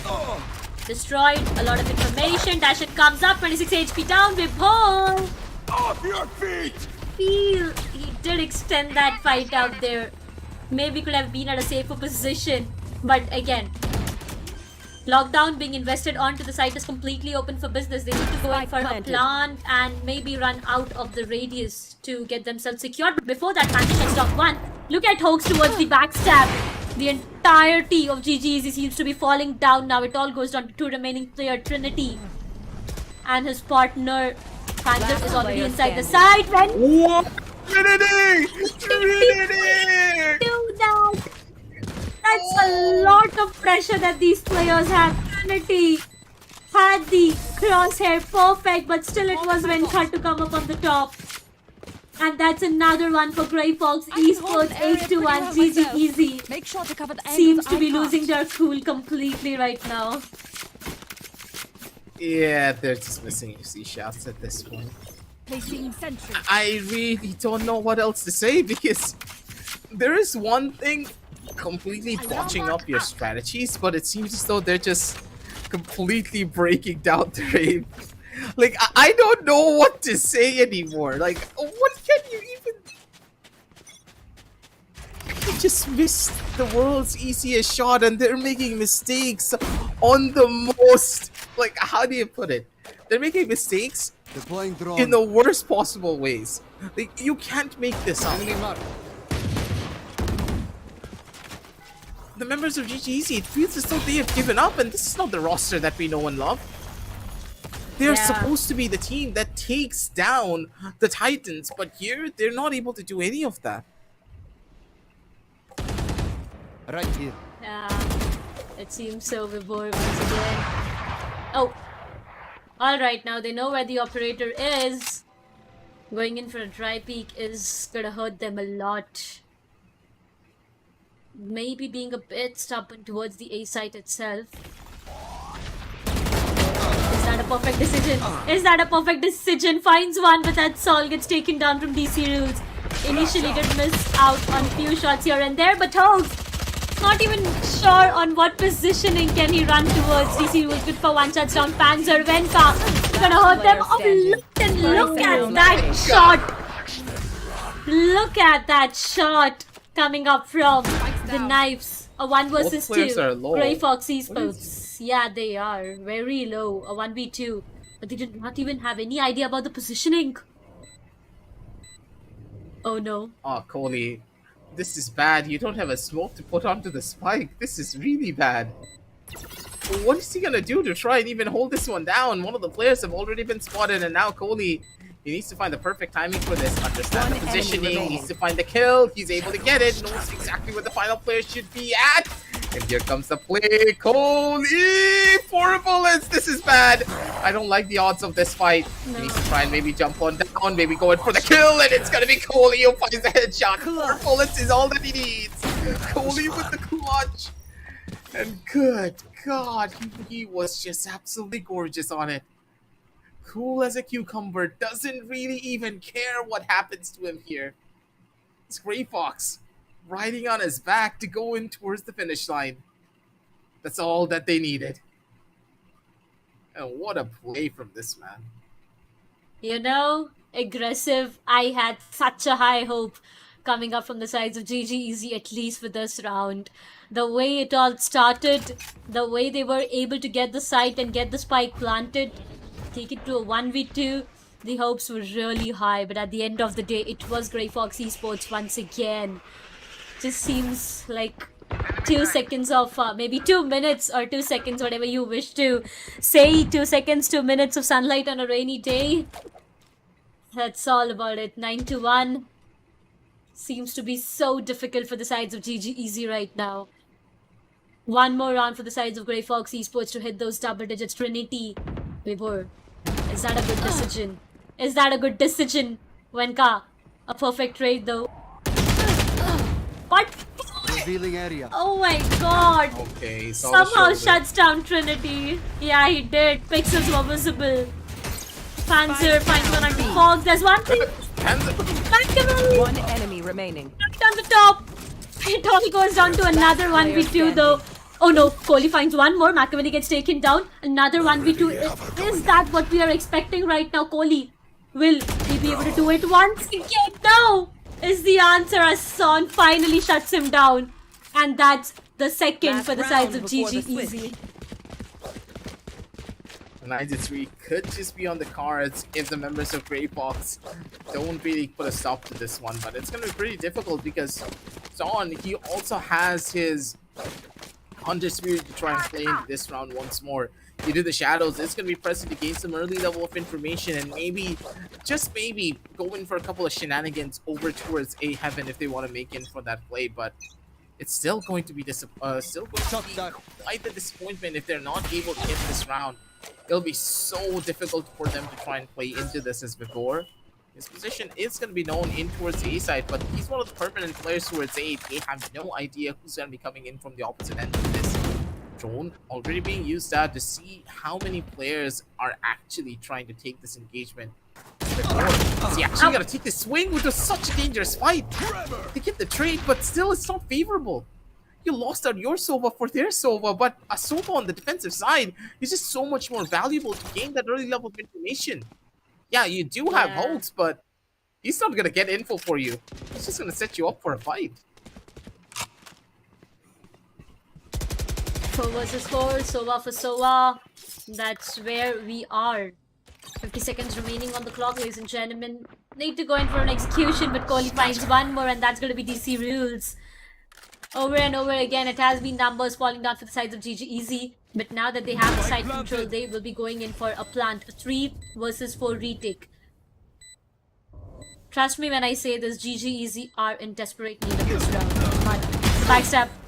Destroyed, a lot of information. Dashin comes up, 26 HP down, with hole. Off your feet! He did extend that fight out there. Maybe could have been at a safer position. But again, lockdown being invested onto the site is completely open for business. They need to go in for a plant and maybe run out of the radius to get themselves secured. But before that, Panther has stopped one. Look at Hoax towards the backstab. The entirety of GGEZ seems to be falling down now. It all goes down to 2 remaining player, Trinity. And his partner, Panther, is already inside the site. What? Trinity! Trinity! Do that! That's a lot of pressure that these players have. Trinity had the crosshair perfect, but still it was Venkat to come up on the top. And that's another one for Grey Fox Esports. 8 to 1. GGEZ Make sure to cover the seems to be losing their cool completely right now. Yeah, they're just missing UC shots at this point. Placing sentry. I really don't know what else to say, because there is one thing completely botching up your strategies, but it seems as though they're just completely breaking down the raid. Like, I don't know what to say anymore. Like, what can you even... just missed the world's easiest shot, and they're making mistakes on the most, like, how do you put it? They're making mistakes Deploying drone. in the worst possible ways. Like, you can't make this up. Enemy mark. The members of GGEZ, it feels as though they have given up, and this is not the roster that we know and love. They're supposed to be the team that takes down the Titans, but here they're not able to do any of that. Right here. It seems so. Vibor once again. Oh. Alright, now they know where the operator is. Going in for a dry peek is gonna hurt them a lot. Maybe being a bit stubborn towards the A site itself. Is that a perfect decision? Is that a perfect decision? Finds one, but that's all. Gets taken down from DC Rules. Initially did miss out on a few shots here and there, but Hogs not even sure on what positioning can he run towards. DC Rules good for one touchdown. Panzer Venka gonna hurt them. Oh, look at that shot. Look at that shot coming up from the knives. A 1 versus 2. Grey Fox Esports. Yeah, they are. Very low. A 1v2. But they did not even have any idea about the positioning. Oh no. Oh, Kohli. This is bad. You don't have a smoke to put onto the spike. This is really bad. What is he gonna do to try and even hold this one down? One of the players have already been spotted, and now Kohli, he needs to find the perfect timing for this. Understand the positioning, needs to find the kill. He's able to get it. Knows exactly where the final player should be at. And here comes the play. Kohli! 4 bullets! This is bad. I don't like the odds of this fight. He needs to try and maybe jump on down, maybe go in for the kill, and it's gonna be Kohli who finds the headshot. 4 bullets is all that he needs. Kohli with the clutch. And good God, he was just absolutely gorgeous on it. Cool as a cucumber, doesn't really even care what happens to him here. It's Grey Fox riding on his back to go in towards the finish line. That's all that they needed. And what a play from this man. You know, aggressive. I had such a high hope coming up from the sides of GGEZ, at least for this round. The way it all started, the way they were able to get the site and get the spike planted, take it to a 1v2, the hopes were really high. But at the end of the day, it was Grey Fox Esports once again. Just seems like 2 seconds of, maybe 2 minutes or 2 seconds, whatever you wish to say. 2 seconds, 2 minutes of sunlight on a rainy day. That's all about it. 9-1. Seems to be so difficult for the sides of GGEZ right now. One more round for the sides of Grey Fox Esports to hit those double digits. Trinity. Vibor. Is that a good decision? Is that a good decision? Wenka. A perfect trade though. What? Revealing area. Oh my god. Okay, somehow shuts down Trinity. Yeah, he did. Pixels were visible. Panzer finds one under Fox. There's one thing. Machiavelli. One enemy remaining. Right on the top. It all goes down to another 1v2 though. Oh no, Kohli finds one more. Machiavelli gets taken down. Another 1v2. Is that what we are expecting right now? Kohli, will he be able to do it once again? No! Is the answer as Son finally shuts him down. And that's the second for the sides of GGEZ. 93 could just be on the cards if the members of Grey Fox don't really put a stop to this one, but it's going to be pretty difficult because Son, he also has his Hunter Spirit to try and play into this round once more. He did the Shadows. It's going to be present to gain some early level of information and maybe, just maybe, go in for a couple of shenanigans over towards A Heaven if they want to make in for that play, but it's still going to be quite the disappointment if they're not able to hit this round. It'll be so difficult for them to try and play into this as before. His position is going to be known in towards the A side, but he's one of the permanent players towards A. They have no idea who's going to be coming in from the opposite end of this. Drone already being used out to see how many players are actually trying to take this engagement. Is he actually going to take the swing, which was such a dangerous fight? They get the trade, but still it's not favorable. You lost out your Sova for their Sova, but a Sova on the defensive side is just so much more valuable to gain that early level of information. Yeah, you do have holds, but he's not going to get info for you. He's just going to set you up for a fight. 4 versus 4, Sova for Sova. That's where we are. 50 seconds remaining on the clock, ladies and gentlemen. Need to go in for an execution, but Kohli finds one more, and that's going to be DC rules. Over and over again, it has been numbers falling down for the sides of GGEZ. But now that they have the side control, they will be going in for a plant. A 3 versus 4 retake. Trust me when I say this, GGEZ are in desperate need of this round. But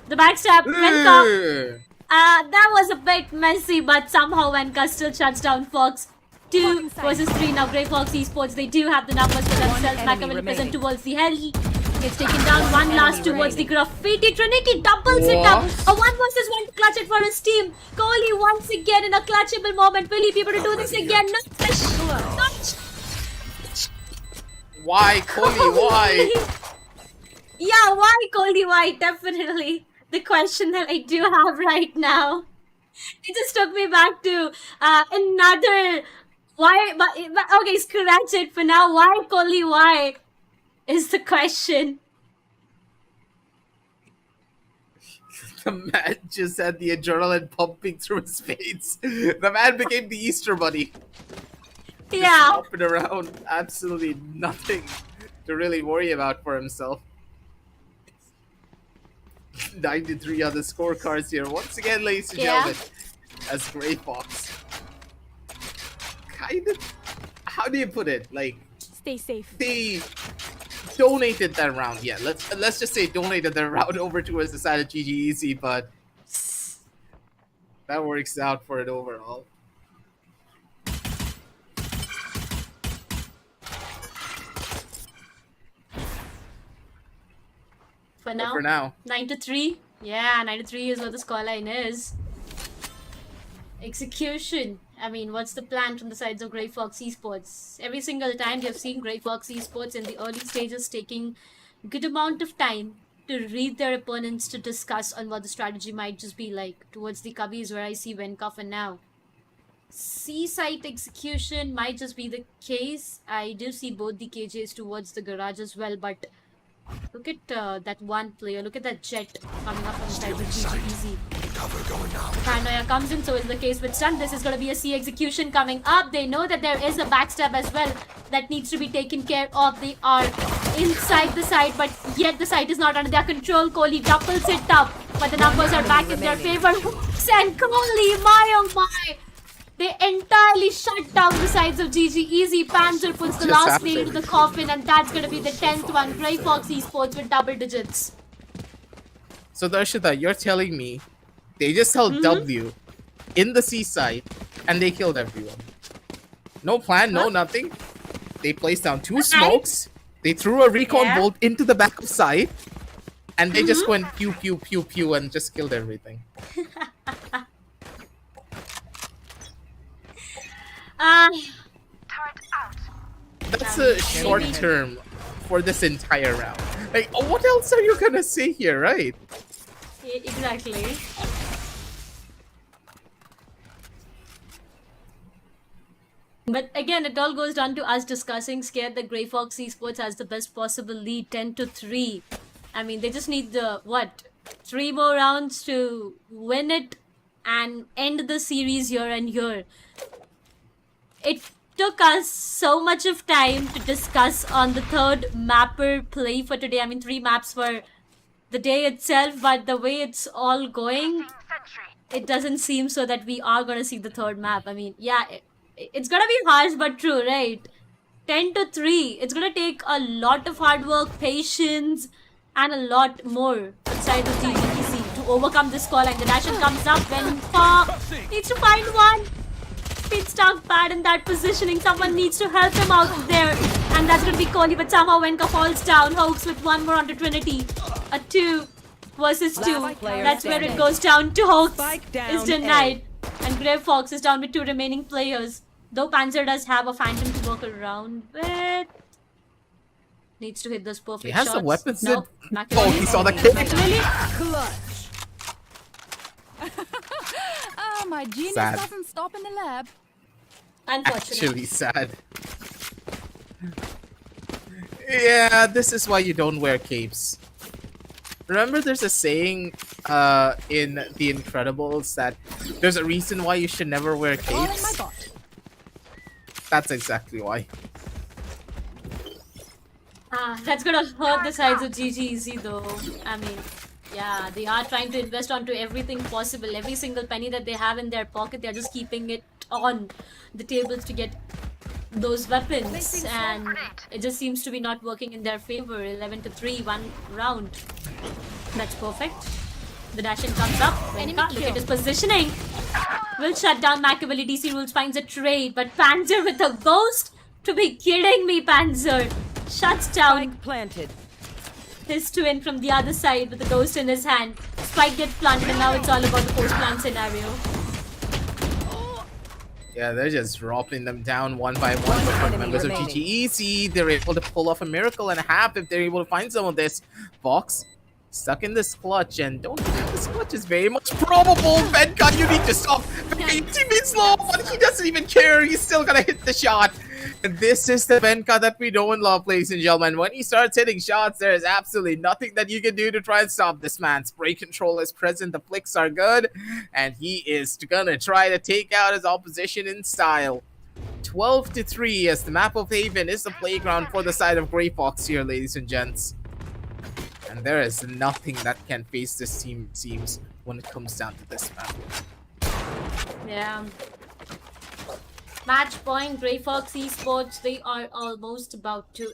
the backstab, Venka. That was a bit messy, but somehow Venka still shuts down Fox. 2 versus 3 now. Grey Fox Esports, they do have the numbers for themselves. Machiavelli present towards the hell. Gets taken down. One last towards the graffiti. Trinity doubles it up. A 1 versus 1 to clutch it for his team. Kohli once again in a clutchable moment. Will he be able to do this again? No. Why, Kohli? Why? Yeah, why, Kohli? Why? Definitely the question that I do have right now. It just took me back to another. Why? But okay, scratch it for now. Why, Kohli? Why? Is the question. The man just had the adrenaline pumping through his veins. The man became the Easter Bunny. Yeah. Hopping around, absolutely nothing to really worry about for himself. 93 on the scorecards here. Once again, ladies and gentlemen, as Grey Fox. Kind of, how do you put it? Like, Stay safe. they donated that round. Yeah, let's just say donated that round over towards the side of GGEZ, but that works out for it overall. For now, 9-3. Yeah, 9-3 is what the scoreline is. Execution. I mean, what's the plan from the sides of Grey Fox Esports? Every single time you've seen Grey Fox Esports in the early stages taking good amount of time to read their opponents, to discuss on what the strategy might just be like. Towards the Cubbies, where I see Venka for now. C-site execution might just be the case. I do see both the KJs towards the garage as well, but look at that one player. Look at that jet coming up on the side of GGEZ. The paranoia comes in, so is the case with Stun. This is going to be a C execution coming up. They know that there is a backstab as well that needs to be taken care of. They are inside the site, but yet the site is not under their control. Kohli doubles it up, but the numbers are back in their favor. Hooks and Kohli, my oh my! They entirely shut down the sides of GGEZ. Panzer puts the last nail to the coffin, and that's going to be the 10th one. Grey Fox Esports with double digits. So Darshita, you're telling me they just held W in the seaside and they killed everyone. No plan, no nothing. They placed down 2 smokes. They threw a recon bolt into the back of side, and they just went pew pew pew pew and just killed everything. That's a short term for this entire round. Like, what else are you gonna say here, right? Exactly. But again, it all goes down to us discussing. Scared that Grey Fox Esports has the best possible lead, 10-3. I mean, they just need the, 3 more rounds to win it and end the series here and here. It took us so much of time to discuss on the third mapper play for today. I mean, 3 maps for the day itself, but the way it's all going, it doesn't seem so that we are going to see the third map. I mean, yeah, it's going to be harsh but true, right? 10-3. It's going to take a lot of hard work, patience, and a lot more inside the GGEZ to overcome this scoreline. The dash comes up when needs to find one. He's stuck bad in that positioning. Someone needs to help him out there. And that's going to be Kohli, but somehow Venka falls down. Hoax with 1 more onto Trinity. A 2 versus 2. That's where it goes down to Hoax. Is denied. And Grey Fox is down with 2 remaining players. Though Panzer does have a Phantom to work around with. Needs to hit those perfect He has shots. the weapons. No. Oh, he saw the kick. Oh, my genius Sad. doesn't stop in the lab. Unfortunately. Actually sad. Yeah, this is why you don't wear capes. Remember, there's a saying in The Incredibles that there's a reason why you should never wear capes. That's exactly why. That's gonna hurt the sides of GGEZ though. I mean, yeah, they are trying to invest onto everything possible. Every single penny that they have in their pocket, they're just keeping it on the tables to get those weapons, and it just seems to be not working in their favor. 11-3, one round. That's perfect. The dash-in comes up. Venka, look at his positioning. Will shut down Machiavelli. DC Rules finds a trade, but Panzer with a ghost? To be kidding me, Panzer. Shuts down planted. his twin from the other side with a ghost in his hand. Spike gets planted, and now it's all about the post-plant scenario. Yeah, they're just dropping them down one by one. But for the members of GGEZ, they're able to pull off a miracle and a half if they're able to find some of this. Fox stuck in this clutch, and don't think this clutch is very much probable. Venka, you need to stop. Venka, your teammate's low, but he doesn't even care. He's still gonna hit the shot. And this is the Venka that we know and love, ladies and gentlemen. When he starts hitting shots, there is absolutely nothing that you can do to try and stop this man. Spray control is present, the flicks are good, and he is gonna try to take out his opposition in style. 12-3 as the map of Haven is the playground for the side of Grey Fox here, ladies and gents. And there is nothing that can face this team, it seems, when it comes down to this map. Yeah. Match point, Grey Fox Esports, they are almost about to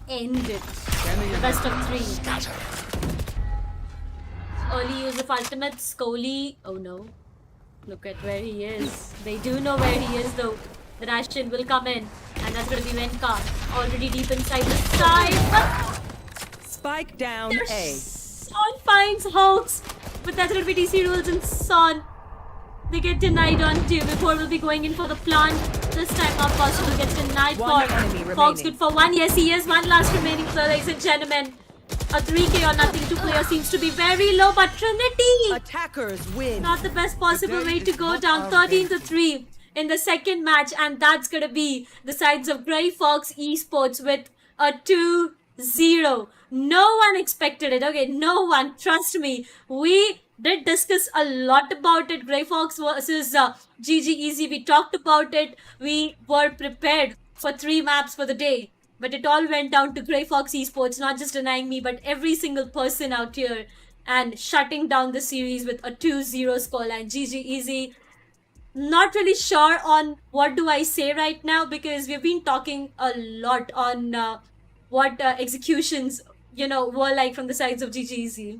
end it. The best of 3. Early use of ultimates, Kohli. Oh no. Look at where he is. They do know where he is though. The Russian will come in. And that's going to be Venka. Already deep inside the side. Spike down A. Son finds Hawks. But that's going to be DC Rules and Son. They get denied on 2 before we'll be going in for the plant. This time not possible, gets denied for Fox. Good for 1. Yes, he is. 1 last remaining player, ladies and gentlemen. A 3k or nothing 2 player seems to be very low, but Trinity! Attackers win. Not the best possible way to go down. 13-3 in the second match, and that's gonna be the sides of Grey Fox Esports with a 2-0. No one expected it, okay? No one. Trust me. We did discuss a lot about it. Grey Fox versus GGEZ. We talked about it. We were prepared for 3 maps for the day. But it all went down to Grey Fox Esports, not just denying me, but every single person out here, and shutting down the series with a 2-0 scoreline. GGEZ, not really sure on what do I say right now, because we've been talking a lot on what executions, were like from the sides of GGEZ.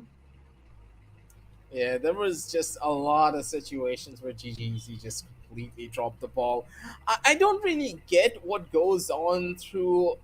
Yeah, there was just a lot of situations where GGEZ just completely dropped the ball. I don't really get what goes on through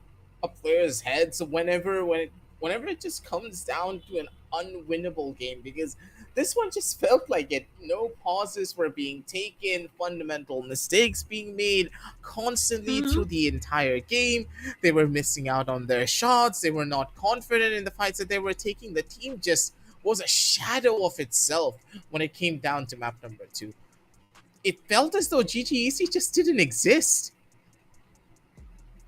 a player's head. So whenever it just comes down to an unwinnable game, because this one just felt like it. No pauses were being taken, fundamental mistakes being made constantly through the entire game. They were missing out on their shots. They were not confident in the fights that they were taking. The team just was a shadow of itself when it came down to map number 2. It felt as though GGEZ just didn't exist.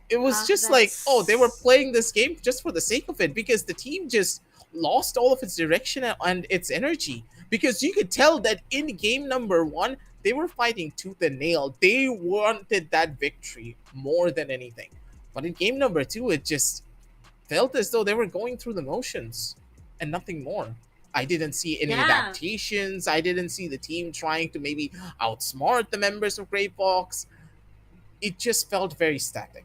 It was just like, oh, they were playing this game just for the sake of it, because the team just lost all of its direction and its energy. Because you could tell that in game number 1, they were fighting tooth and nail. They wanted that victory more than anything. But in game number 2, it just felt as though they were going through the motions and nothing more. I didn't see any adaptations. I didn't see the team trying to maybe outsmart the members of Grey Fox. It just felt very static.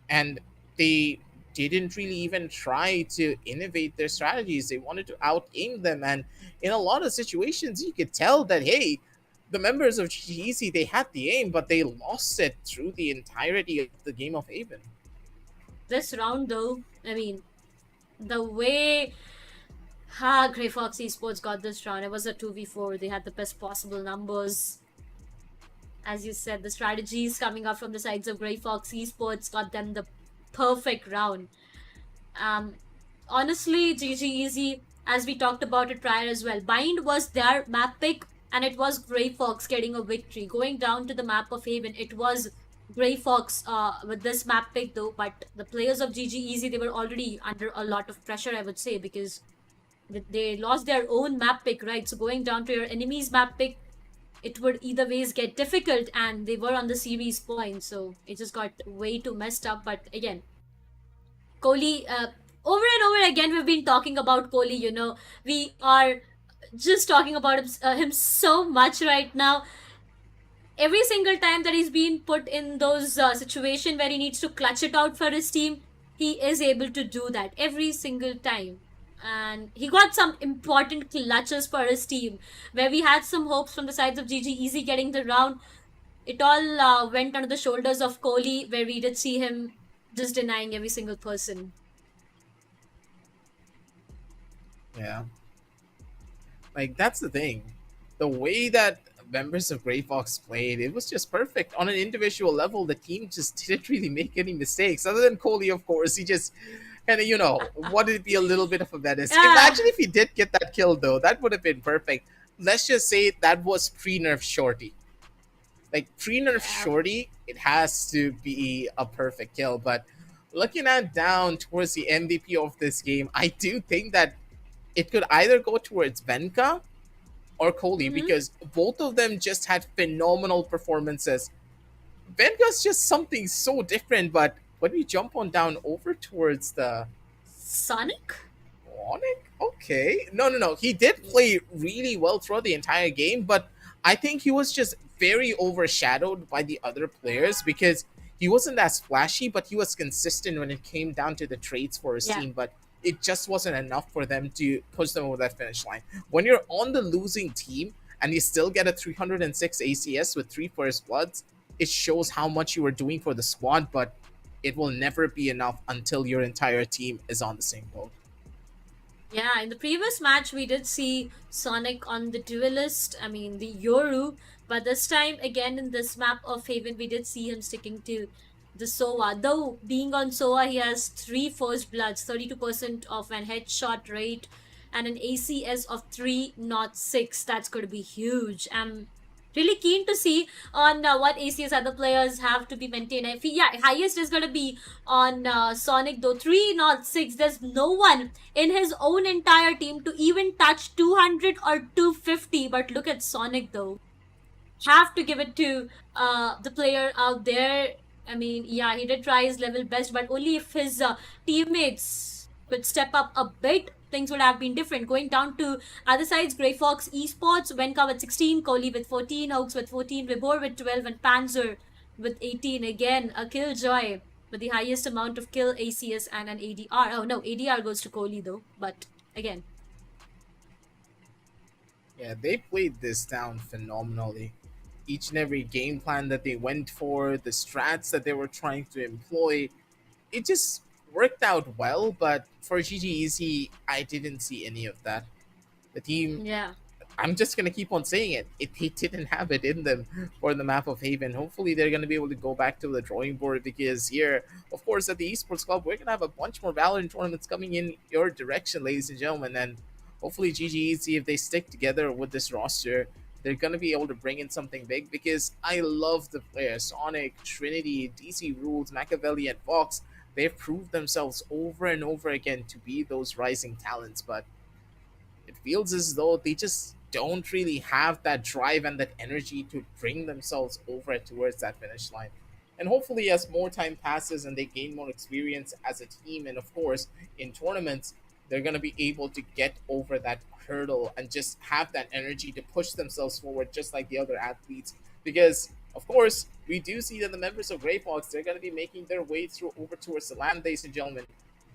And they didn't really even try to innovate their strategies. They wanted to out-aim them. And in a lot of situations, you could tell that, hey, the members of GGEZ, they had the aim, but they lost it through the entirety of the game of Haven. This round, though, I mean, the way Grey Fox Esports got this round, it was a 2v4. They had the best possible numbers. As you said, the strategies coming up from the sides of Grey Fox Esports got them the perfect round. Honestly, GGEZ, as we talked about it prior as well, Bind was their map pick, and it was Grey Fox getting a victory. Going down to the map of Haven, it was Grey Fox with this map pick though, but the players of GGEZ, they were already under a lot of pressure, I would say, because they lost their own map pick, right? So going down to your enemy's map pick, it would either ways get difficult, and they were on the series point, so it just got way too messed up. But again, Kohli, over and over again, we've been talking about Kohli. We are just talking about him so much right now. Every single time that he's been put in those situation where he needs to clutch it out for his team, he is able to do that every single time. And he got some important clutches for his team where we had some hopes from the sides of GGEZ getting the round. It all went under the shoulders of Kohli, where we did see him just denying every single person. Yeah. Like, that's the thing. The way that members of Grey Fox played, it was just perfect. On an individual level, the team just didn't really make any mistakes. Other than Kohli, of course, he just kind of, wanted to be a little bit of a menace. Yeah. Imagine if he did get that kill, though. That would have been perfect. Let's just say that was pre-nerf Shorty. Like, pre-nerf Shorty, it has to be a perfect kill. But looking at down towards the MVP of this game, I do think that it could either go towards Venka or Kohli, because both of them just had phenomenal performances. Venka's just something so different, but when we jump on down over towards the Sonic? Okay. No. He did play really well throughout the entire game, but I think he was just very overshadowed by the other players because he wasn't as flashy, but he was consistent when it came down to the trades for his team. But it just wasn't enough for them to push them over that finish line. When you're on the losing team and you still get a 306 ACS with 3 first bloods, it shows how much you were doing for the squad, but it will never be enough until your entire team is on the same boat. Yeah, in the previous match, we did see Sonic on the duelist, the Yoru, but this time, again, in this map of Haven, we did see him sticking to the Sova. Though, being on Sova, he has 3 first bloods, 32% of an headshot rate, and an ACS of 306. That's going to be huge. I'm really keen to see on what ACS other players have to be maintained. I feel, highest is going to be on Sonic, though 306. There's no one in his own entire team to even touch 200 or 250. But look at Sonic, though. Have to give it to the player out there. He did try his level best, but only if his teammates could step up a bit, things would have been different. Going down to other sides, Grey Fox Esports, Venka with 16, Kohli with 14, Hoax with 14, Vibor with 12, and Panzer with 18. Again, a Killjoy with the highest amount of kill, ACS, and an ADR. Oh no, ADR goes to Kohli though, but again. Yeah, they played this down phenomenally. Each and every game plan that they went for, the strats that they were trying to employ, it just worked out well, but for GGEZ, I didn't see any of that. The team, I'm just going to keep on saying it. They didn't have it in them for the map of Haven. Hopefully, they're going to be able to go back to the drawing board because here, of course, at the Esports Club, we're going to have a bunch more Valorant tournaments coming in your direction, ladies and gentlemen. And hopefully, GGEZ, if they stick together with this roster, they're going to be able to bring in something big because I love the players. Sonic, Trinity, DC Rules, Machiavelli, and Fox. They've proved themselves over and over again to be those rising talents, but it feels as though they just don't really have that drive and that energy to bring themselves over towards that finish line. And hopefully, as more time passes and they gain more experience as a team, and of course, in tournaments, they're going to be able to get over that hurdle and just have that energy to push themselves forward, just like the other athletes. Because, of course, we do see that the members of Grey Fox, they're going to be making their way through over towards the land, ladies and gentlemen,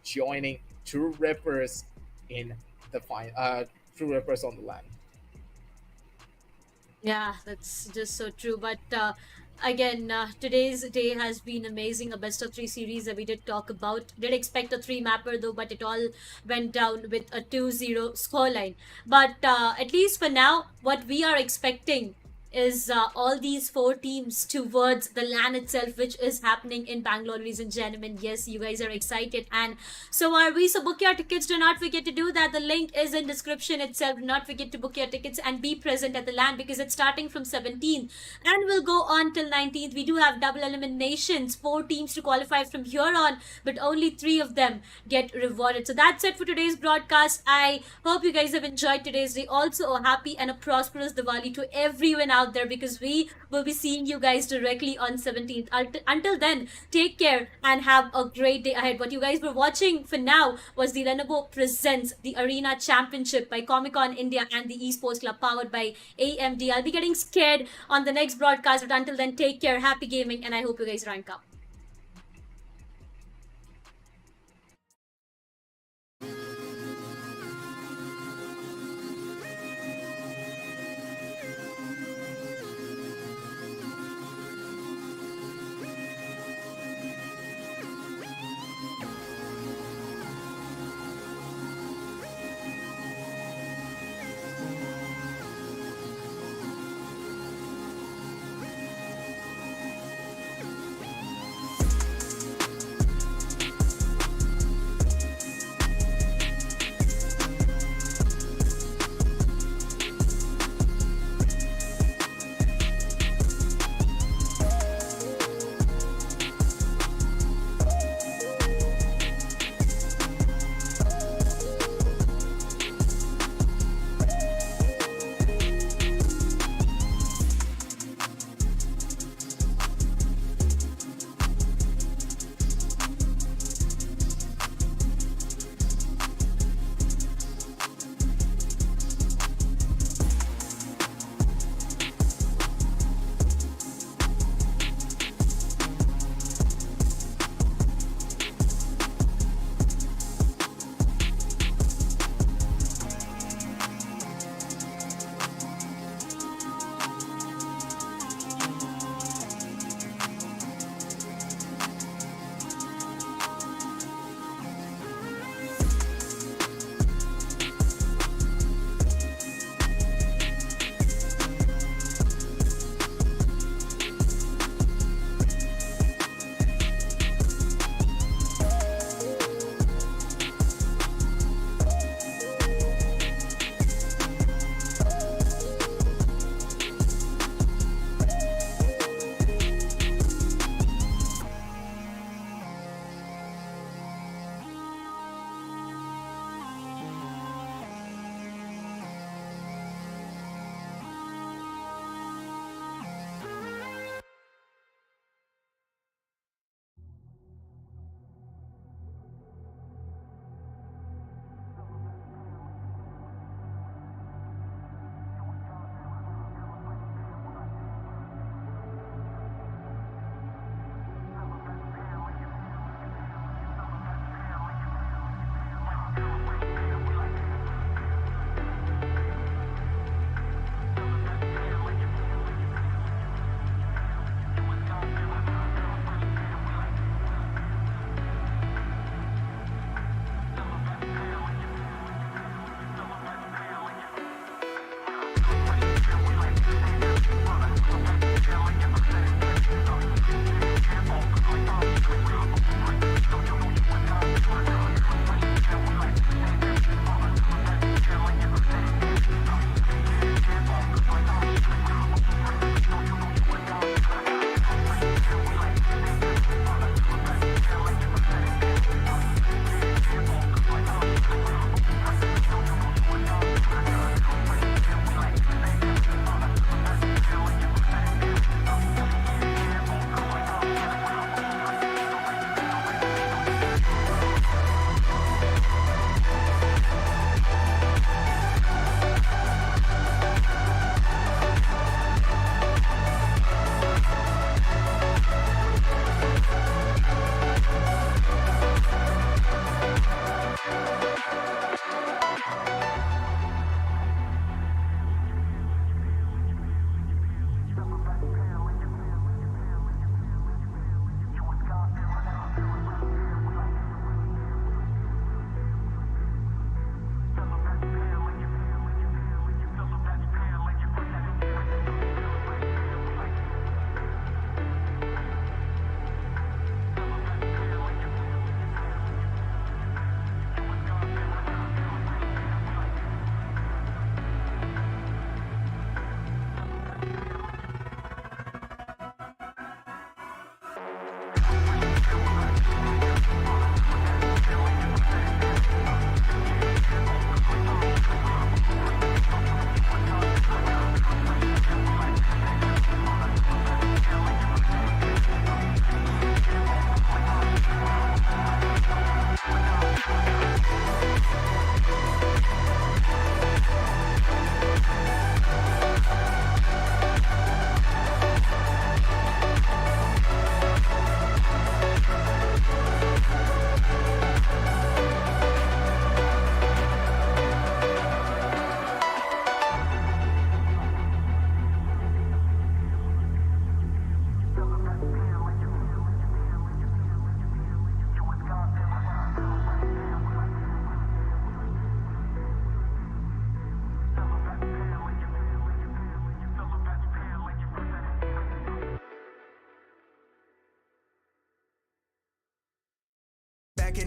joining True Rippers in the True Rippers on the land. Yeah, that's just so true. But again, today's day has been amazing. A best of 3 series that we did talk about. Did expect a 3 mapper though, but it all went down with a 2-0 scoreline. But at least for now, what we are expecting is all these 4 teams towards the LAN itself, which is happening in Bangalore, ladies and gentlemen. Yes, you guys are excited, and so are we. So book your tickets. Do not forget to do that. The link is in description itself. Do not forget to book your tickets and be present at the LAN, because it's starting from 17th and will go on till 19th. We do have double eliminations, 4 teams to qualify from here on, but only 3 of them get rewarded. So that's it for today's broadcast. I hope you guys have enjoyed today's day. Also, a happy and a prosperous Diwali to everyone out there, because we will be seeing you guys directly on 17th. Until then, take care and have a great day ahead. What you guys were watching for now was the Lenovo Presents the Arena Championship by Comic Con India and the Esports Club, powered by AMD. I'll be getting scared on the next broadcast, but until then, take care, happy gaming, and I hope you guys rank up.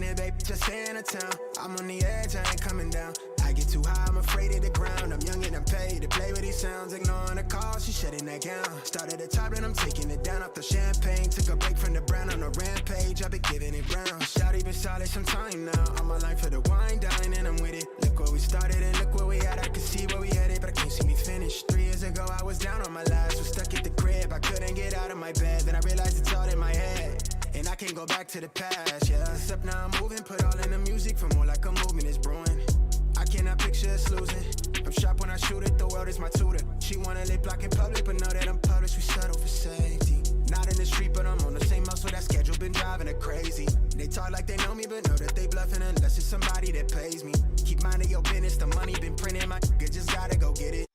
it, babe, just stay in the town. I'm on the edge, I ain't coming down. I get too high, I'm afraid of the ground. I'm young and I'm paid to play with these sounds. Ignoring the call, she shutting that gown. Started at the top and I'm taking it down off the champagne. Took a break from the brown on a rampage. I've been giving it brown. Shawty been solid some time now. I'm my life for the wine, dine, and I'm with it. Look where we started and look where we at. I can see where we headed, but I can't see me finish. 3 years ago, I was down on my last. Was stuck at the crib, I couldn't get out of my bed. Then I realized it's all in my head. And I can't go back to the past, yeah. Except now I'm moving, put all in the music for more like a movement is brewing. I cannot picture us losing. I'm sharp when I shoot it, the world is my tutor. She wanna lip block in public, but know that I'm published, we settle for safety. Not in the street, but I'm on the same muscle, that schedule been driving her crazy. They talk like they know me, but know that they bluffing unless it's somebody that pays me. Keep minding your business, the money been printing, my just gotta go get it.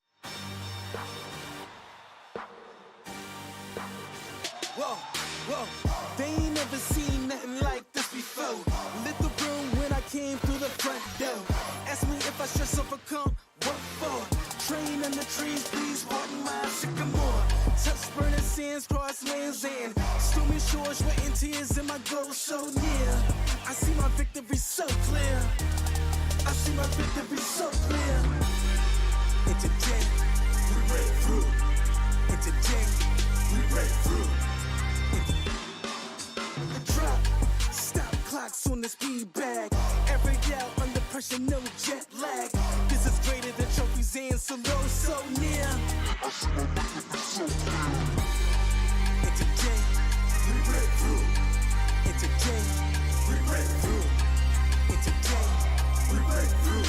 Whoa, whoa, they ain't never seen nothing like this before. Lit the room when I came through the front door. Ask me if I should overcome, what for? Train in the trees, please walk my sycamore. Touch burning sands, cross lands and stormy shores, wetting tears and my goal so near. I see my victory so clear. I see my victory so clear. And today, we break through. And today, we break through. The drop, stop clocks on the speed bag. Every yell under pressure, no jet lag. This is greater than trophies and so low, so near. I see my victory so clear. And today, we break through. And today, we break through. And today, we break through.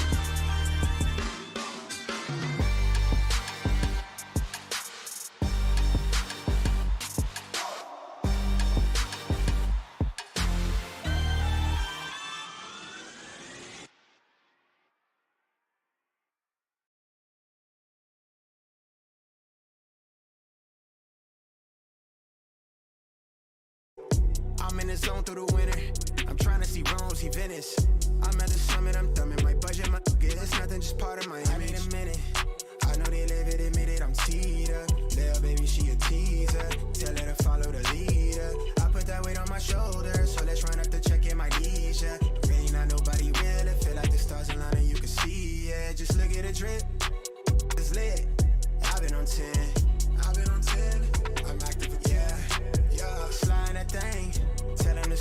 I'm in the zone through the winter. I'm trying to see Rome, see Venice. I'm at the summit, I'm thumbing my budget, my get it's nothing, just part of my image. I need a minute. I know they live it, admit it, I'm teed up. Little baby, she a teaser. Tell her to follow the leader. I put that weight on my shoulders, so let's run up the check in my knees, yeah. Really not nobody real, it feel like the stars align and you can see, yeah. Just look at the drip, it's lit. I've been on 10, I'm active, yeah. Sliding that thing, telling the